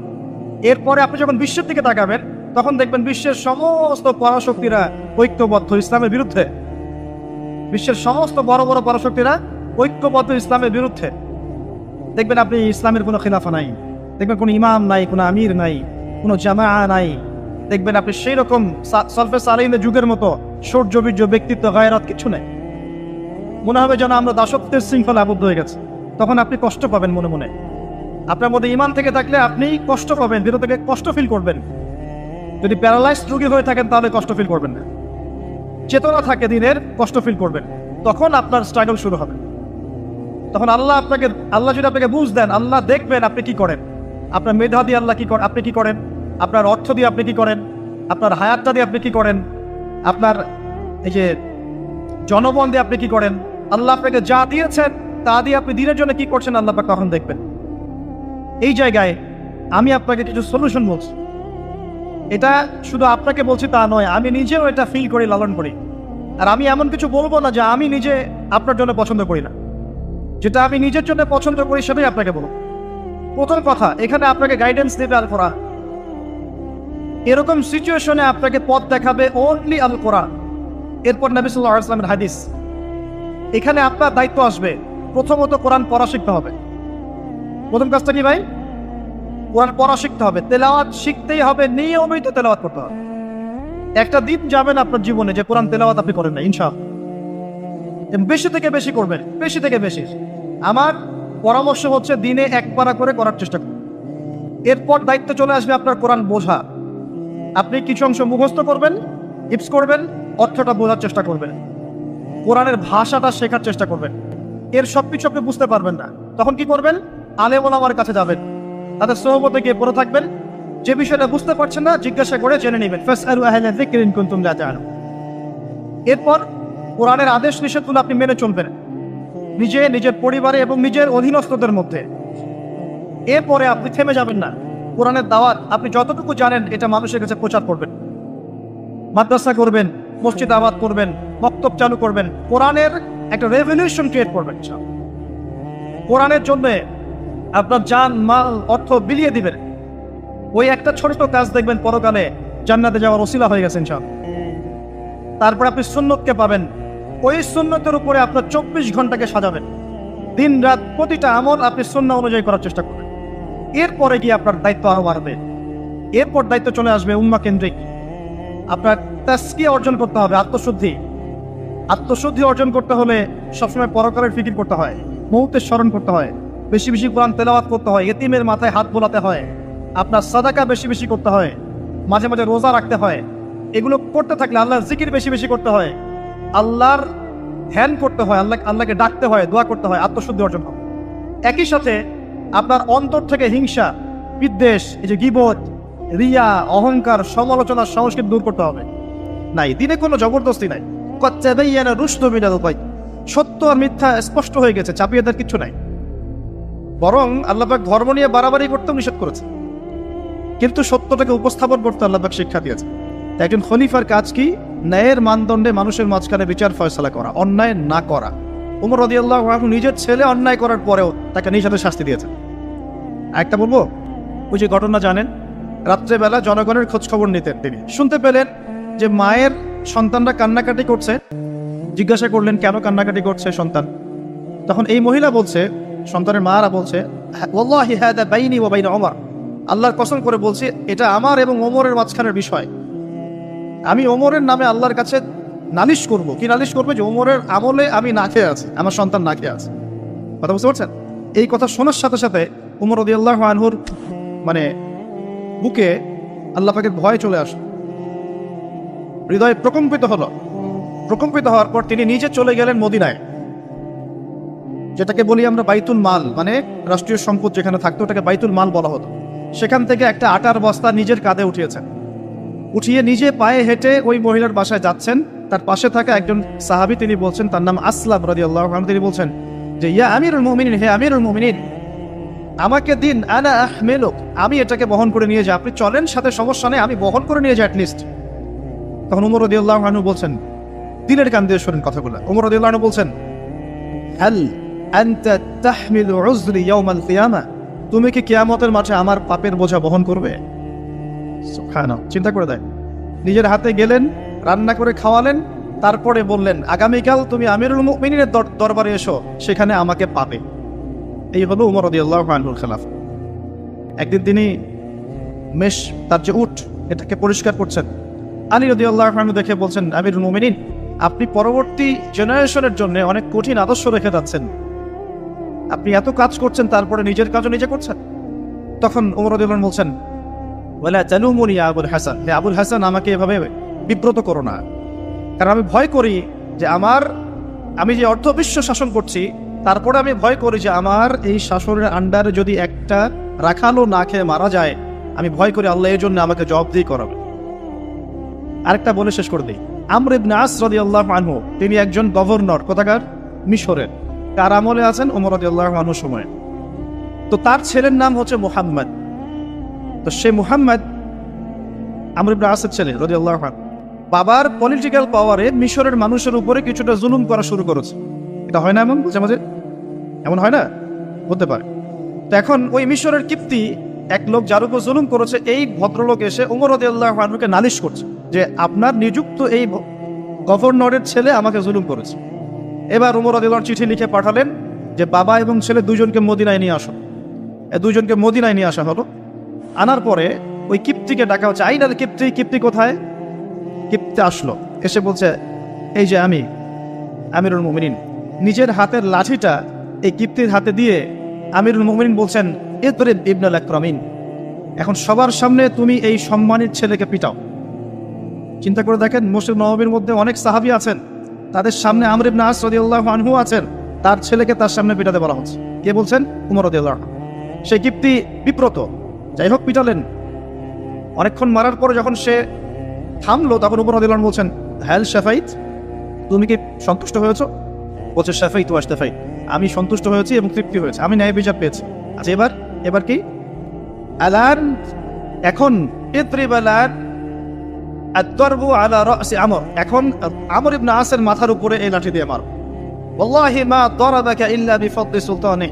এরপরে আপনি যখন বিশ্বের দিকে তাকাবেন তখন দেখবেন বিশ্বের সমস্ত পরাশক্তিরা ঐক্যবদ্ধ ইসলামের বিরুদ্ধে। বিশ্বের সমস্ত বড় বড় পরাশক্তিরা ঐক্যবদ্ধ ইসলামের বিরুদ্ধে। দেখবেন আপনি ইসলামের কোনো খিলাফা নাই, দেখবেন কোনো ইমাম নাই, কোনো আমির নাই, কোনো জামাআ নাই। দেখবেন আপনি সেই রকম সালফে সালেহিনের যুগের মতো সৌর্যবীর্য, ব্যক্তিত্ব, গায়রাত কিছু নেই। মনে হবে যেন আমরা দাসত্বের শৃঙ্খলা আবদ্ধ হয়ে গেছে। তখন আপনি কষ্ট পাবেন মনে মনে। আপনার মধ্যে ইমান থেকে থাকলে আপনি কষ্ট পাবেন, ভিতর থেকে কষ্ট ফিল করবেন। যদি প্যারালাইজড রোগী হয়ে থাকেন তাহলে কষ্ট ফিল করবেন না। চেতনা থাকে দিনের, কষ্ট ফিল করবেন। তখন আপনার স্ট্রাগল শুরু হবে। তখন আল্লাহ যদি আপনাকে বুঝ দেন, আল্লাহ দেখবেন আপনি কি করেন। আপনার মেধা দিয়ে আল্লাহ কি করেন, আপনি কি করেন, আপনার অর্থ দিয়ে আপনি কি করেন, আপনার হায়াতটা দিয়ে আপনি কি করেন, আপনার এই যে জনবল দিয়ে আপনি কি করেন, আল্লাহ আপনাকে যা দিয়েছেন তা দিয়ে আপনি দিনের জন্য কি করছেন, আল্লাহ পাক তখন দেখবেন। এই জায়গায় আমি আপনাকে কিছু সলিউশন বলছি। এটা শুধু আপনাকে বলছি তা নয়, আমি নিজেও এটা ফিল করি, লালন করি। আর আমি এমন কিছু বলবো না যা আমি নিজে আপনার জন্য পছন্দ করি না। যেটা আমি নিজের জন্য পছন্দ করি সেটাই আপনাকে বলবো। প্রথম কথা, এখানে আপনাকে গাইডেন্স দেবে আল কোরআন। এরকম সিচুয়েশনে আপনাকে পথ দেখাবে অনলি আল কোরআন, এরপর নবী সাল্লাল্লাহু আলাইহি ওয়াসাল্লামের হাদিস। এখানে আপনার দায়িত্ব আসবে প্রথমত কোরআন পড়া শিখতে হবে। প্রথম কাজটা কি ভাই? কোরআন পড়া শিখতে হবে, তেলাওয়াত শিখতেই হবে, নিয়মিত তেলাওয়াত করতে হবে। একটা দিন যাবেন আপনার জীবনে যে কোরআন তেলাওয়াত আপনি করেন না, ইনশাআল্লাহ। বেশি থেকে বেশি করবেন, বেশি থেকে বেশি। আমার পরামর্শ হচ্ছে দিনে এক পারা করে করার চেষ্টা করুন। এরপর দায়িত্ব চলে আসবে আপনার কোরআন বোঝা। আপনি কিছু অংশ মুখস্থ করবেন, হিফজ করবেন, অর্থটা বোঝার চেষ্টা করবেন, কোরআনের ভাষাটা শেখার চেষ্টা করবেন। এর সবকিছু আপনি বুঝতে পারবেন না, তখন কি করবেন? আলেম ওলামার কাছে যাবেন, তাদের সোহবতে গিয়ে পড়ে থাকবেন। যে বিষয়টা বুঝতে পারছেন না জিজ্ঞাসা করে জেনে নেবেন। ফাসআলু আহলা যিকরি ইন কুনতুম লা তা'লামুন। এরপর কোরআনের আদেশ নিষেধগুলো আপনি মেনে চলবেন নিজের পরিবারে এবং নিজের অধীনস্থদের মধ্যে। এরপরে আপনি থেমে যাবেন না। কোরআনের দাওয়াত আপনি যতটুকু জানেন এটা মানুষের কাছে প্রচার করবেন, মাদ্রাসা করবেন, মসজিদ আবাদ করবেন, মক্তব চালু করবেন, কোরআনের একটা রেভলিউশন ক্রিয়েট করবেন। কোরআনের জন্য আপনার জান, মাল, অর্থ বিলিয়ে দিবেন। ওই একটা ছোট কাজ দেখবেন পরকালে জান্নাতে যাওয়ার ওসিলা হয়ে গেছে ইনশাআল্লাহ। তারপর আপনি সুন্নতকে পাবেন, ওই সুন্নতের উপরে আপনার 24 ঘন্টাকে সাজাবেন, দিন রাত প্রতিটা আমল আপনি সুন্নাহ অনুযায়ী করার চেষ্টা করবেন। এরপরে গিয়ে আপনার দায়িত্ব আরো বাড়বে। এরপর দায়িত্ব চলে আসবে উম্মাহ কেন্দ্রিক। আপনার তাসকিয়া অর্জন করতে হবে, আত্মশুদ্ধি অর্জন করতে হলে সবসময় পরকালের ফিকির করতে হয়, মৌতের স্মরণ করতে হয়, বেশি বেশি কোরআন তেলাওয়াত করতে হয়, এতিমের মাথায় হাত বোলাতে হয়, আপনার সাদাকা বেশি বেশি করতে হয়, মাঝে মাঝে রোজা রাখতে হয়। এগুলো করতে থাকলে আল্লাহর জিকির বেশি বেশি করতে হয়, আল্লাহর ধ্যান করতে হয়, আল্লাহকে ডাকতে হয়, দোয়া করতে হয়, আত্মশুদ্ধি অর্জন হবে। একই সাথে আপনার অন্তর থেকে হিংসা, বিদ্বেষ, এই যে গীবত, রিয়া, অহংকার, সমালোচনার সংস্কৃতি দূর করতে হবে। নাই, দিনে কোনো জবরদস্তি নাই। সত্য আর মিথ্যা স্পষ্ট হয়ে গেছে, চাপিয়ে দেওয়ার কিছু নাই। বরং আল্লাহ পাক ধর্ম নিয়ে বাড়াবাড়ি করতেও নিষেধ করেছে, কিন্তু সত্যটাকে উপস্থাপন করতে আল্লাহ পাক শিক্ষা দিয়েছে। তাই একজন খলিফার কাজ কি? ন্যায়ের মানদণ্ডে মানুষের মাঝখানে বিচার ফয়সালা করা, অন্যায় না করা। ওমর রাদিয়াল্লাহু আনহু নিজের ছেলে অন্যায় করার পরেও তাকে নিষেধে শাস্তি দিয়েছেন। আরেকটা বলবো, ওই যে ঘটনা জানেন, রাত্রেবেলা জনগণের খোঁজ খবর নিতেন তিনি। শুনতে পেলেন যে মায়ের সন্তানরা কান্নাকাটি করছে। জিজ্ঞাসা করলেন কেন কান্নাকাটি করছে সন্তান। তখন এই মহিলা বলছে, সন্তানের মারা বলছে, ওয়াল্লাহি হাদা বাইনি ওয়া বাইনা ওমর, আল্লাহর কসম করে বলছি এটা আমার এবং ওমরের মাঝখানের বিষয়। আমি ওমরের নামে আল্লাহর কাছে নালিশ করব। কি নালিশ করবে? যে ওমরের আমলে আমি না খেয়ে আছি, আমার সন্তান না খেয়ে আছে। কথা বুঝতে পারছেন? এই কথা শোনার সাথে সাথে ওমর রাদিয়াল্লাহু আনহুর বুকে আল্লাহ পাকের ভয় চলে আসে, হৃদয় প্রকম্পিত হলো। প্রকম্পিত হওয়ার পর তিনি নিজে চলে গেলেন মদিনায়, যেটাকে বলি আমরা বাইতুল মাল, রাষ্ট্রীয় সম্পদ যেখানে থাকতো ওটাকে বাইতুল মাল বলা হতো। সেখান থেকে একটা আটার বস্তা নিজের কাঁধে উঠিয়েছেন, উঠিয়ে নিজে পায়ে হেঁটে ওই মহিলার বাসায় যাচ্ছেন। তার পাশে থাকা একজন সাহাবী, তিনি বলছেন, তার নাম আসলাম রাদিয়াল্লাহু আনহু, তিনি বলছেন যে ইয়া আমিরুল মুমিনিন, হে আমিরুল মুমিনিন, আমাকে দিন, আনা আহমিলুক, আমি এটাকে বহন করে নিয়ে যাই। আপনি চলেন, সাথে সমস্যা নেই, আমি বহন করে নিয়ে যাই অ্যাটলিস্ট। তখন ওমর রাদিয়াল্লাহু আনহু বলছেন, দিলের কান দিয়ে শোনেন কথাগুলো। ওমর রাদিয়াল্লাহু আনহু বলছেন, হাল আনতা তাহমিলু উযরি ইয়াউমাল কিয়ামাহ, তুমি কি কিয়ামতের মাঠে আমার পাপের বোঝা বহন করবে? সুবহানাল্লাহ, চিন্তা করে দেয়। নিজের হাতে গেলেন, রান্না করে খাওয়ালেন, তারপরে বললেন আগামীকাল তুমি আমিরুল মুমিনিনের দরবারে এসো, সেখানে আমাকে পাবে। এই হলো ওমর রাদিয়াল্লাহু আনহুর খেলাফত। একদিন তিনি তার যে উট, এটাকে পরিষ্কার করছেন। আলী রাদিয়াল্লাহু আনহু দেখে বলছেন, আমিরুল মুমিনিন, আপনি পরবর্তী জেনারেশনের জন্য অনেক কঠিন আদর্শ রেখে যাচ্ছেন। আপনি এত কাজ করছেন, তারপরে নিজের কাজও নিজে করছেন। তখন ওমর রাদিয়াল্লাহু আনহু বলছেন, ওয়ালা তালুমুনি ইয়া আবুল হাসান, হে আবুল হাসান, আমাকে এভাবে বিব্রত করো না। কারণ আমি ভয় করি যে আমি যে অর্ধবিশ্ব শাসন করছি, তারপরে আমি ভয় করি যে আমার এই শাসনের আন্ডারে যদি একটা রাখালও না খেয়ে মারা যায়, আমি ভয় করি আল্লাহ এই জন্য আমাকে জবাবদিহি করাবে। আরেকটা বলে শেষ করে দিই, আমর ইবনে আস রাদিয়াল্লাহু আনহু, তিনি একজন গভর্নর, কোথাকার? মিশরের। কার আমলে আছেন? ওমর রাদিয়াল্লাহু আনহুর সময়। তো তার ছেলের নাম হচ্ছে মুহাম্মদ। তো সে মুহাম্মদ আমর ইবনে আসের ছেলে রাদিয়াল্লাহু আনহু, বাবার পলিটিক্যাল পাওয়ারে মিশরের মানুষের উপরে কিছুটা জুলুম করা শুরু করেছে। এটা হয় না এমন? মাঝে মাঝে এমন হয় না? হতে পারে। তো এখন ওই মিশরের কিপ্তি এক লোক যার উপর জুলুম করেছে, এই ভদ্রলোক এসে ওমর রাদিয়াল্লাহু আনহুকে নালিশ করছে যে আপনার নিযুক্ত এই গভর্নরের ছেলে আমাকে জুলুম করেছে। এবার ওমর রাদিয়াল্লাহু আনহু চিঠি লিখে পাঠালেন যে বাবা এবং ছেলে দুজনকে মদিনায় নিয়ে আসো। দুজনকে মদিনায় নিয়ে আসা হলো। আনার পরে ওই কিপ্তিকে ডাকা হচ্ছে, আইনার কিপ্তি কোথায়? কিপ্তি আসলো, এসে বলছে, এই যে আমি আমিরুল মুমিনিন। নিজের হাতের লাঠিটা এই কিপ্তির হাতে দিয়ে আমিরুল মুমিনিন বলছেন, ইদরিব ইবনুল আকরামিন, এখন সবার সামনে তুমি এই সম্মানিত ছেলেকে পিটাও। চিন্তা করে দেখেন, মসজিদ নববীর মধ্যে অনেক সাহাবী আছেন, তাদের সামনে আমর ইবনে আস রাদিয়াল্লাহু আনহু আছেন, তার ছেলেকে তার সামনে পিটাতে বলা হচ্ছে। কে বলছেন? ওমর রাদিয়াল্লাহু আনহু। সেই কিপ্তি বিব্রত, যাই হোক পিটালেন। অনেকক্ষণ মারার পরে যখন সে থামলো, তখন ওমর রাদিয়াল্লাহু আনহু বলছেন, হ্যাল শাফাইত, তুমি কি সন্তুষ্ট হয়েছো? বলছে, শাফাইত ওয়া আশতাফাইত, আমি সন্তুষ্ট হয়েছি এবং তৃপ্তি হয়েছে, আমি ন্যায় বিচার পেয়েছি। আচ্ছা, এবার কি? আলান, এখন ইদরিব আলান আদ-দারবু আলা রাসি আমর, এখন আমর ইবনে আসের মাথার উপরে এই লাঠি দিয়ে মারো। ওয়াল্লাহি মা দারাবাকা ইল্লা বিফদলি সুলতানি,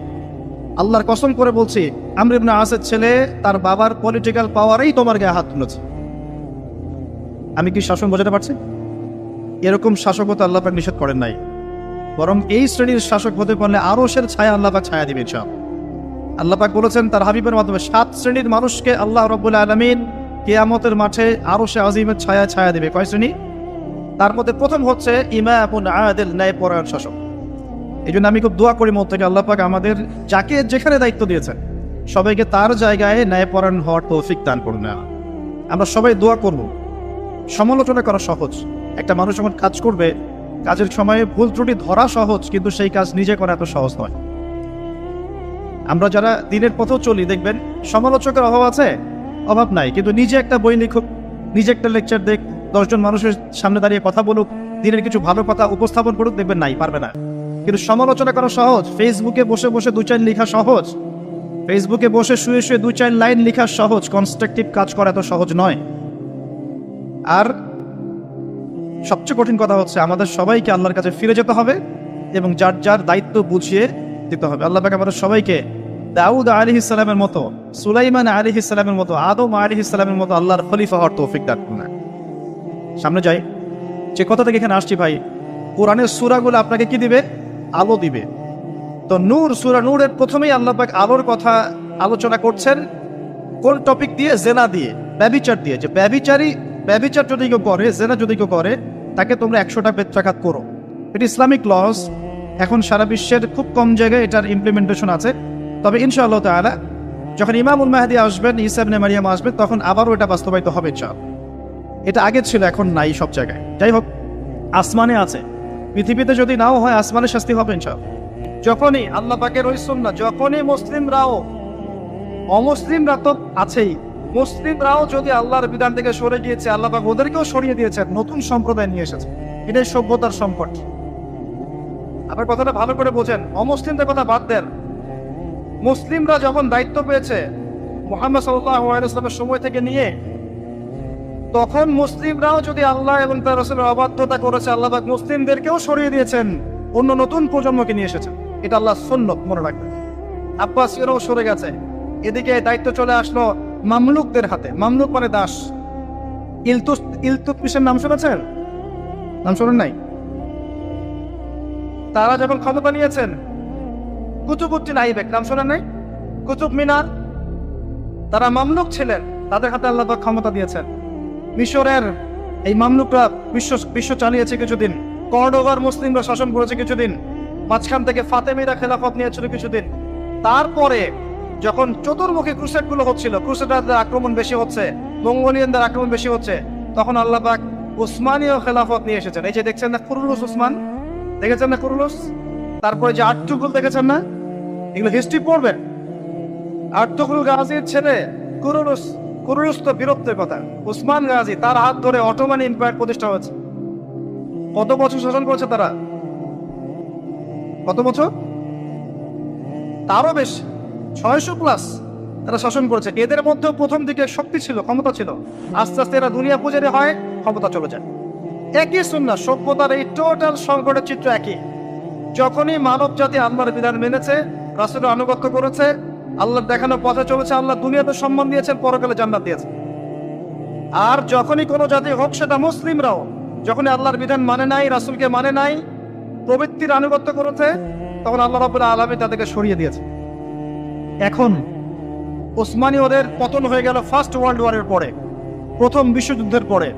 আল্লাহর কসম করে বলছি, আমর ইবনে আসের ছেলে তার বাবার পলিটিক্যাল পাওয়ারেই তোমার গায়ে হাত তুলেছে। আমি কি শাসন বোঝাতে পারছি? এরকম শাসকতা আল্লাহ পাক নিষেধ করেন নাই, বরং এই শ্রেণীর শাসক হতে পারলে আরশের ছায়া আল্লাহ পাক ছায়া দিবেন সব। আল্লাহ পাক বলেছেন তার হাবিবের মাধ্যমে 7 শ্রেণীর মানুষকে আল্লাহ রাব্বুল আলামিন কিয়ামতের মাঠে আরশে আজিমের ছায়া ছায়া দেবে। কয় শ্রেণী? তার মধ্যে প্রথম হচ্ছে ইমামুন আদিল, ন্যায়পরায়ণ শাসক। এই জন্য আমি খুব দোয়া করি মন থেকে আল্লাহ পাক আমাদের যাকে যেখানে দায়িত্ব দিয়েছেন সবাইকে তার জায়গায় ন্যায়পরায়ণ হওয়ার তৌফিক দান করুন। আমরা সবাই দোয়া করব। সমালোচনা করা সহজ, একটা মানুষ যখন কাজ করবে কাজের সময়ে ভুল ত্রুটি ধরা সহজ, কিন্তু সেই কাজ নিজে করা এত সহজ নয়। আমরা যারা দিনের পথেও চলি দেখবেন সমালোচকের অভাব আছে, অভাব নাই, কিন্তু নিজে একটা বই লিখুক, নিজে একটা লেকচার দেখ, 10 জন মানুষের সামনে দাঁড়িয়ে কথা বলুক, দিনের কিছু ভালো কথা উপস্থাপন করুক, দেখবেন নাই, পারবে না। কিন্তু সমালোচনা করা সহজ, ফেসবুকে বসে বসে 2-4 লেখা সহজ, ফেসবুকে বসে শুয়ে শুয়ে 2-4 লাইন লেখা সহজ, কনস্ট্রাকটিভ কাজ করা এত সহজ নয়। আর সবচেয়ে কঠিন কথা হচ্ছে আমাদের সবাইকে আল্লাহর কাছে ফিরে যেতে হবে এবং যার যার দায়িত্ব বুঝিয়ে দিতে হবে। আল্লাহ পাক আমাদের সবাইকে দাউদ আলাইহিস সালামের মতো, সুলাইমান আলাইহিস সালামের মতো, আদম আলাইহিস সালামের মতো আল্লাহর খলিফা হওয়ার তৌফিক দান করুন। সামনে যাই, যে কথা থেকে এখানে আসছি ভাই, কোরআনের সূরাগুলো আপনাকে কি দিবে? আলো দিবে। তো নূর, সূরা নূরের প্রথমেই আল্লাহ পাক আলোর কথা আলোচনা করছেন। কোন টপিক দিয়ে? জেনা দিয়ে, ব্যভিচার দিয়ে। যে ব্যভিচার যদি কেউ করে, জেনা যদি কেউ করে, তাকে তোমরা 100টা বেত্রাঘাত করো। এটি ইসলামিক লস। এখন সারা বিশ্বের খুব কম জায়গায় এটার ইমপ্লিমেন্টেশন আছে, তবে ইনশাআল্লাহ তাআলা যখন ইমামুল মাহদী আসবেন, ঈসা ইবনে মারিয়াম আসবেন, তখন আবারও এটা বাস্তবায়িত হবে ইনশাআল্লাহ। এটা আগে ছিল, এখন নাই সব জায়গায়। যাই হোক, আসমানে আছে, পৃথিবীতে যদি নাও হয় আসমানে শাস্তি হবে ইনশাআল্লাহ। যখনই আল্লাহ পাকের ওই সুন্নাহ, যখনই মুসলিমরাও, অমুসলিমরা তো আছেই, মুসলিমরাও যদি আল্লাহর বিধান থেকে সরে গিয়েছে, আল্লাহ পাক ওদেরকেও সরিয়ে দিয়েছেন, নতুন সম্প্রদায় নিয়ে এসেছে। এটাই সভ্যতার সংকট। আপনার কথাটা ভালো করে বোঝেন, অমুসলিমদের কথা বাদ দেন। মুসলিমরা যখন দায়িত্ব পেয়েছে মুহাম্মদ সাল্লাল্লাহু আলাইহি ওয়াসাল্লামের সময় থেকে নিয়ে, তখন মুসলিমরাও যদি আল্লাহ এবং তার রাসূলের অবাধ্যতা করেছে, আল্লাহ পাক মুসলিমদেরকেও সরিয়ে দিয়েছেন, অন্য নতুন প্রজন্মকে নিয়ে এসেছেন। এটা আল্লাহর সুন্নাত, মনে রাখবেন। আব্বাসীয়রাও সরে গেছে, এদিকে দায়িত্ব চলে আসলো মামলুকদের হাতে। মামলুক মানে দাস। ইলতুৎমিশের নাম শুনেছেন? নাম শোনেন নাই? তারা যখন ক্ষমতা নিয়েছেন, কুতুবউদ্দিন আইবেক নাম শোনেন নাই? কুতুব মিনার, তারা মামলুক ছিলেন, তাদের হাতে আল্লাহ পাক ক্ষমতা দিয়েছেন। মিশরের এই মামলুকরা বিশ্ব চালিয়েছে কিছুদিন, কর্ডোভার মুসলিমরা শাসন করেছে কিছুদিন, মাঝখান থেকে ফাতেমিরা খেলাফত নিয়েছিল কিছুদিন। তারপরে যখন চতুর্মুখী ক্রুসেডগুলো হচ্ছিল, ক্রুসেডারদের আক্রমণ বেশি হচ্ছে, মঙ্গোলিয়ানদের আক্রমণ বেশি হচ্ছে, তখন আল্লাহ পাক উসমানীয় খেলাফত নিয়ে এসেছেন। এই যে দেখছেন না কুরুলুস উসমান, দেখেছেন না কুরুলুস? তারপরে যে আর্তুগুল দেখেছেন না? এগুলো হিস্ট্রি পড়বেন। আর্তুগুল গাজীর ছেলে কুরুলুস তো বীরত্বের কথা। উসমান গাজী, তার হাত ধরে অটোমান এম্পায়ার প্রতিষ্ঠা হয়েছে। কত বছর শাসন করেছে তারা? কত বছর? তারও বেশ, 600+ তারা শাসন করেছে। এদের মধ্যেও প্রথম দিকে শক্তি ছিল, ক্ষমতা ছিল, আস্তে আস্তে এরা দুনিয়া পূজারি হয়, ক্ষমতা চলে যায়। একই সুন্নাহ, সভ্যতার এই টোটাল সংকটের চিত্র একই। যখনই মানব জাতি আল্লাহর বিধান মেনেছে, রাসূলের আনুগত্য করেছে, আল্লাহর দেখানো পথে চলেছে, আল্লাহ দুনিয়াতে সম্মান দিয়েছেন, পরকালে জান্নাত দিয়েছেন। আর যখনই কোনো জাতি হোক, সেটা মুসলিমরাও, যখনই আল্লাহর বিধান মানে নাই, রাসূলকে মানে নাই, প্রবৃত্তির আনুগত্য করেছে, তখন আল্লাহ রাব্বুল আলামিন তাদেরকে সরিয়ে দিয়েছে। এখন ওসমানীয়দের পতন হয়ে গেল ফার্স্ট ওয়ার্ল্ড ওয়ারের পরে, প্রথম বিশ্বযুদ্ধের পরে।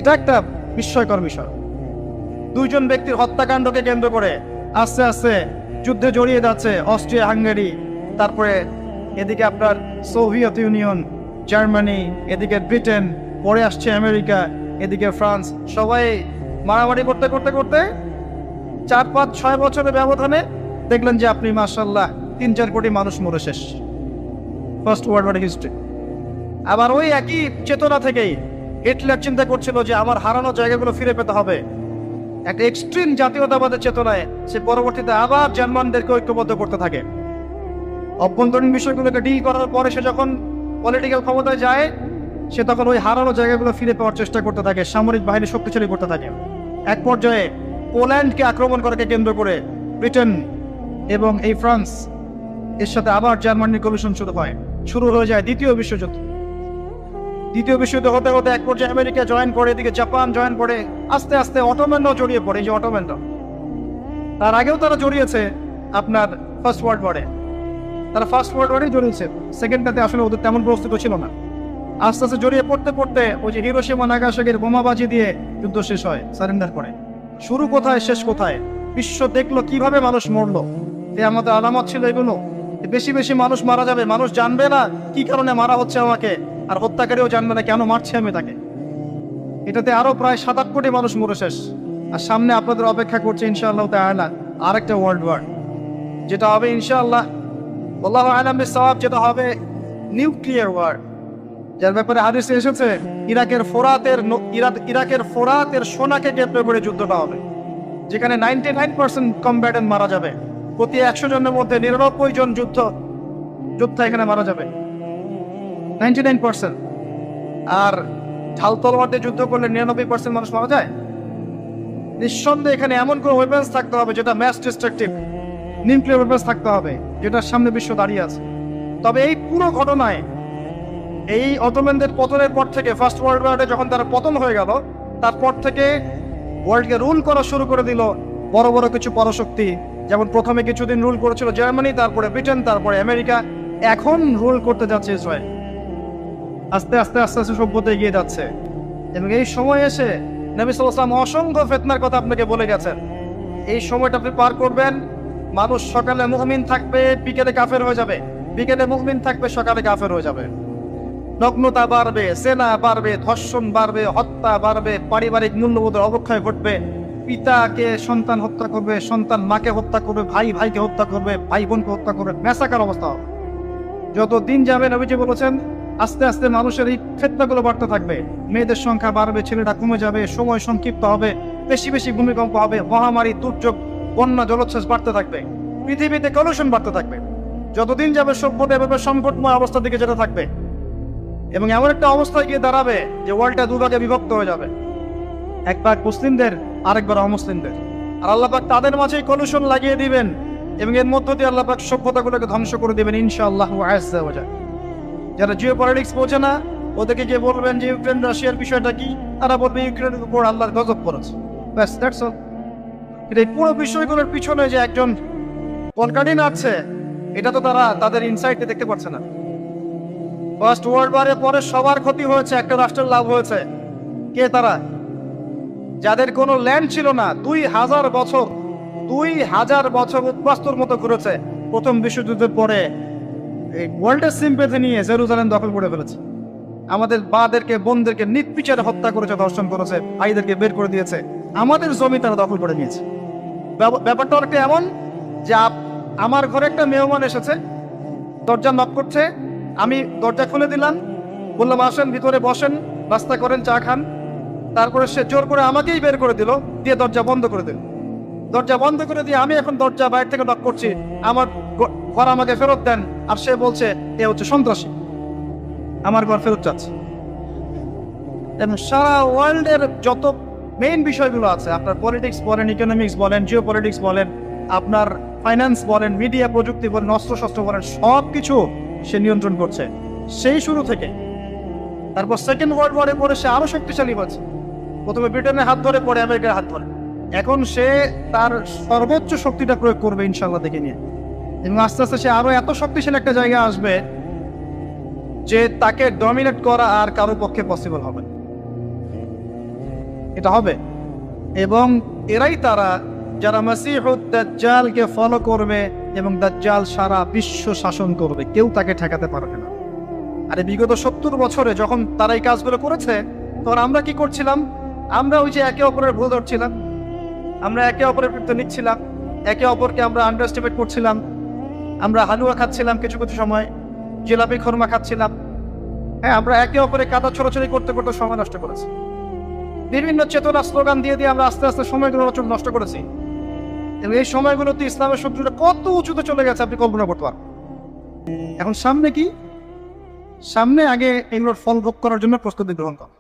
এটা একটা বিস্ময়কর বিষয়। 2 জন ব্যক্তির হত্যাকাণ্ডকে কেন্দ্র করে আস্তে আস্তে যুদ্ধে জড়িয়ে যাচ্ছে অস্ট্রিয়া, হাঙ্গেরি, তারপরে এদিকে আপনার সোভিয়েত ইউনিয়ন, জার্মানি, এদিকে ব্রিটেন, পরে আসছে আমেরিকা, এদিকে ফ্রান্স। সবাই মারামারি করতে করতে করতে 4-5-6 বছরের ব্যবধানে দেখলেন যে আপনি মাশাআল্লাহ 3-4 কোটি মানুষ মরে শেষ। First world war history. আবার ওই একই চেতনা থেকেই হিটলার চিন্তা করছিল যে আমার হারানো জায়গাগুলো ফিরে পেতে হবে। একটা এক্সট্রিম জাতীয়তাবাদের চেতনায় সে পরবর্তীতে আবার জার্মানদেরকে ঐক্যবদ্ধ করতে থাকে। অভ্যন্তরীণ বিষয়গুলোকে ডিল করার পরে সে যখন পলিটিক্যাল ক্ষমতায় যায়, সে তখন ওই হারানো জায়গাগুলো ফিরে পাওয়ার চেষ্টা করতে থাকে, সামরিক বাহিনী শক্তিশালী করতে থাকে। এক পর্যায়ে পোল্যান্ডকে আক্রমণ করাকে কেন্দ্র করে ব্রিটেন এবং এই ফ্রান্স এর সাথে আবার জার্মানির কলিশন শুরু হয়ে যায় দ্বিতীয় বিশ্বযুদ্ধ। দ্বিতীয় বিশ্বযুদ্ধ হতে হতে এক পর্যায়ে আমেরিকা জয়েন করে, এদিকে জাপান জয়েন করে, আস্তে আস্তে অটোম্যানরাও জড়িয়ে পড়ে। এই যে অটোম্যানরা, তার আগেও তারা জড়িয়েছে আপনার ফার্স্ট ওয়ার্ল্ড ওয়ারে। তারা ফার্স্ট ওয়ার্ল্ড ওয়ারে জড়িয়েছে, সেকেন্ডটাতে আসলে ওদের তেমন প্রস্তুত ছিল না। আস্তে আস্তে জড়িয়ে পড়তে পড়তে ওই যে হিরোশিমা নাগাসাকির বোমাবাজি দিয়ে যুদ্ধ শেষ হয়, সারেন্ডার করে। শুরু কোথায় শেষ কোথায়, বিশ্ব দেখলো কিভাবে মানুষ মরলো। আমাদের আলামত ছিল এগুলো, বেশি বেশি মানুষ মারা যাবে, মানুষ জানবে না কি কারণে মারা হচ্ছে আমাকে, আর হত্যাকারীও জানবে না কেন মারছে আমি তাকে। এটাতে আরো প্রায় 7-8 কোটি মানুষ মরে শেষ। আর সামনে আপনাদের অপেক্ষা করছে ইনশাআল্লাহ তাআলা আরেকটা ওয়ার্ল্ড ওয়ার, যেটা হবে ইনশাআল্লাহ আল্লাহু আ'লাম বিস-সাওয়াব, যেটা হবে নিউক্লিয়ার ওয়ার। যার ব্যাপারে হাদিসে এসেছে ইরাকের ফোরাতের সোনাকে কেন্দ্র করে যুদ্ধটা হবে, যেখানে 99% কমব্যাটেন্ট মারা যাবে। প্রতি 100 জনের মধ্যে 99 জন যোদ্ধা এখানে মারা যাবে, 99%। আর ঢাল তলোয়ার দিয়ে যুদ্ধ করলে 99% মানুষ মারা যায়। নিঃসন্দেহে এখানে এমন কোনো ওয়েপন্স থাকতে হবে যেটা ম্যাস ডিস্ট্রাকটিভ, নিউক্লিয়ার ওয়েপন্স থাকতে হবে, যেটার সামনে বিশ্ব দাঁড়িয়ে আছে। তবে এই পুরো ঘটনায়, এই অটোম্যানদের পতনের পর থেকে, ফার্স্ট ওয়ার্ল্ড ওয়ারে যখন তারা পতন হয়ে গেল, তারপর থেকে ওয়ার্ল্ডকে রুল করা শুরু করে দিল বড় বড় কিছু পরাশক্তি। যেমন প্রথমে কিছুদিন রুল করেছিল জার্মানি, তারপরে ব্রিটেন, তারপরে আমেরিকা, এখন রুল করতে যাচ্ছে ইসরায়েল। আস্তে আস্তে আস্তে আস্তে সভ্যতা এগিয়ে যাচ্ছে। এবং এই সময় এসে নবী সাল্লাল্লাহু আলাইহি ওয়াসাল্লাম অসংখ্য ফিতনার কথা আপনাকে বলে গেছেন। এই সময়টা আপনি পার করবেন, মানুষ সকালে মুমিন থাকবে, বিকেলে কাফের হয়ে যাবে, বিকেলে মুমিন থাকবে, সকালে কাফের হয়ে যাবে। নগ্নতা বাড়বে, সেনা বাড়বে, ধর্ষণ বাড়বে, হত্যা বাড়বে, পারিবারিক মূল্যবোধের অবক্ষয় ঘটবে। পিতাকে সন্তান হত্যা করবে, সন্তান মাকে হত্যা করবে, ভাই ভাইকে হত্যা করবে, ভাই বোনকে হত্যা করবে, ম্যাসাকার অবস্থা হবে। যত দিন যাবে নবীজি বলেছেন আস্তে আস্তে মানুষের এই ফিতনাগুলো বাড়তে থাকবে। মেয়েদের সংখ্যা বাড়বে, ছেলেটা কমে যাবে, সময় সংক্ষিপ্ত হবে, বেশি বেশি ভূমিকম্প হবে, মহামারী, দুর্যোগ, বন্যা, জলোচ্ছ্বাস বাড়তে থাকবে, পৃথিবীতে কলুষণ বাড়তে থাকবে। যতদিন যাবে সভ্যতা এভাবে সংকটময় অবস্থার দিকে যেতে থাকবে, এবং এমন একটা অবস্থায় গিয়ে দাঁড়াবে যে ওয়ার্ল্ডটা দুভাগে বিভক্ত হয়ে যাবে, এক ভাগ মুসলিমদের, আরেকবার অমুসলিমদের। আর আল্লাহ পাক তাদের মাঝে কলুষণ লাগিয়ে দিবেন, এবং এর মধ্য দিয়ে আল্লাহ পাক সভ্যতাগুলোকে ধ্বংস করে দিবেন ইনশাআল্লাহ আযজা ওয়া জাল। যারা জিও পলিটিক্স বোঝে না, ওদেরকে গিয়ে বলবেন যে ইউক্রেন রাশিয়ার বিষয়টা কি, তারা বলবে ইউক্রেনের উপর আল্লাহর গজব পড়েছে, ব্যাস, দ্যাটস অল। এই পুরো বিষয়গুলোর পিছনে যে একজন কলকাঠি আছে, এটা তো তারা তাদের ইনসাইটে দেখতে পাচ্ছে না। ফার্স্ট ওয়ার্ল্ড ওয়ারের পরে সবার ক্ষতি হয়েছে, একটা রাষ্ট্রের লাভ হয়েছে। কে তারা? যাদের কোনো ল্যান্ড ছিল না, 2000 বছর উদ্বাস্তুর মতো ঘুরেছে। প্রথম বিশ্বযুদ্ধের পরে এই ওয়ার্ল্ডের সিম্পেথি নিয়ে জেরুজালেম দখল করে ফেলেছে। আমাদের বাদেরকে, বোনদেরকে নির্বিচারে হত্যা করেছে, ধর্ষণ করেছে, ভাইদেরকে বের করে দিয়েছে, আমাদের জমি তারা দখল করে নিয়েছে। ব্যাপারটা অনেকটা এমন যে আমার ঘরে একটা মেহমান এসেছে, দরজা নক করছে, আমি দরজা খুলে দিলাম, বললাম আসেন ভিতরে বসেন, নাস্তা করেন, চা খান। তারপরে সে জোর করে আমাকেই বের করে দিল, দিয়ে দরজা বন্ধ করে দিল। দরজা বন্ধ করে দিয়ে আমি এখন দরজা বাইরে থেকে নক করছি, আমার ঘর আমাকে ফেরত দেন, আর সে বলছে এ হচ্ছে সন্ত্রাসী, আমার ঘর ফেরত চাচ্ছে। এবং সারা ওয়ার্ল্ডের যত মেইন বিষয়গুলো আছে, আপনার পলিটিক্স বলেন, ইকোনমিক্স বলেন, জিও পলিটিক্স বলেন, আপনার ফাইন্যান্স বলেন, মিডিয়া প্রযুক্তি বলেন, অস্ত্রশস্ত্র বলেন, সব কিছু সে নিয়ন্ত্রণ করছে সেই শুরু থেকে। তারপর সেকেন্ড ওয়ার্ল্ড ওয়ারের পরে সে আরো শক্তিশালী হয়েছে। প্রথমে ব্রিটেনের হাত ধরে, পরে আমেরিকার হাত ধরে। এখন সে তার সর্বোচ্চ শক্তিটা প্রয়োগ করবে ইনশাআল্লাহ দেখে নিয়ে, এবং আস্তে আস্তে সে আরো এত শক্তিশালী একটা জায়গা আসবে যে তাকে ডমিনেট করা আর কারো পক্ষে পসিবল হবে, এটা হবে। এবং এরাই তারা যারা মাসিহুদ দাজ্জালকে ফলো করবে, এবং দাজ্জাল সারা বিশ্ব শাসন করবে, কেউ তাকে ঠেকাতে পারবে না। আরে বিগত 70 বছরে যখন তারা এই কাজগুলো করেছে, তখন আমরা কি করছিলাম? আমরা ওই যে একে অপরের ভুল ধরছিলাম, আমরা একে অপরের বিরুদ্ধে নিচ্ছিলাম, একে অপরকে আমরা আন্ডারস্টিমেট করছিলাম, আমরা হালুয়া খাচ্ছিলাম, কিছু কিছু সময় জিলাপি খরমা খাচ্ছিলাম। হ্যাঁ, আমরা একে অপরে কাদা ছড়াছড়ি করতে করতে সময় নষ্ট করেছি। বিভিন্ন চেতনা স্লোগান দিয়ে দিয়ে আমরা আস্তে আস্তে সময়গুলো নষ্ট করেছি। এবং এই সময়গুলোতে ইসলামের শত্রুরা কত উঁচুতে চলে গেছে আপনি কল্পনা করতে পারেন। এখন সামনে কি? সামনে আগে এগুলোর ফল ভোগ করার জন্য প্রস্তুতি গ্রহণ করা।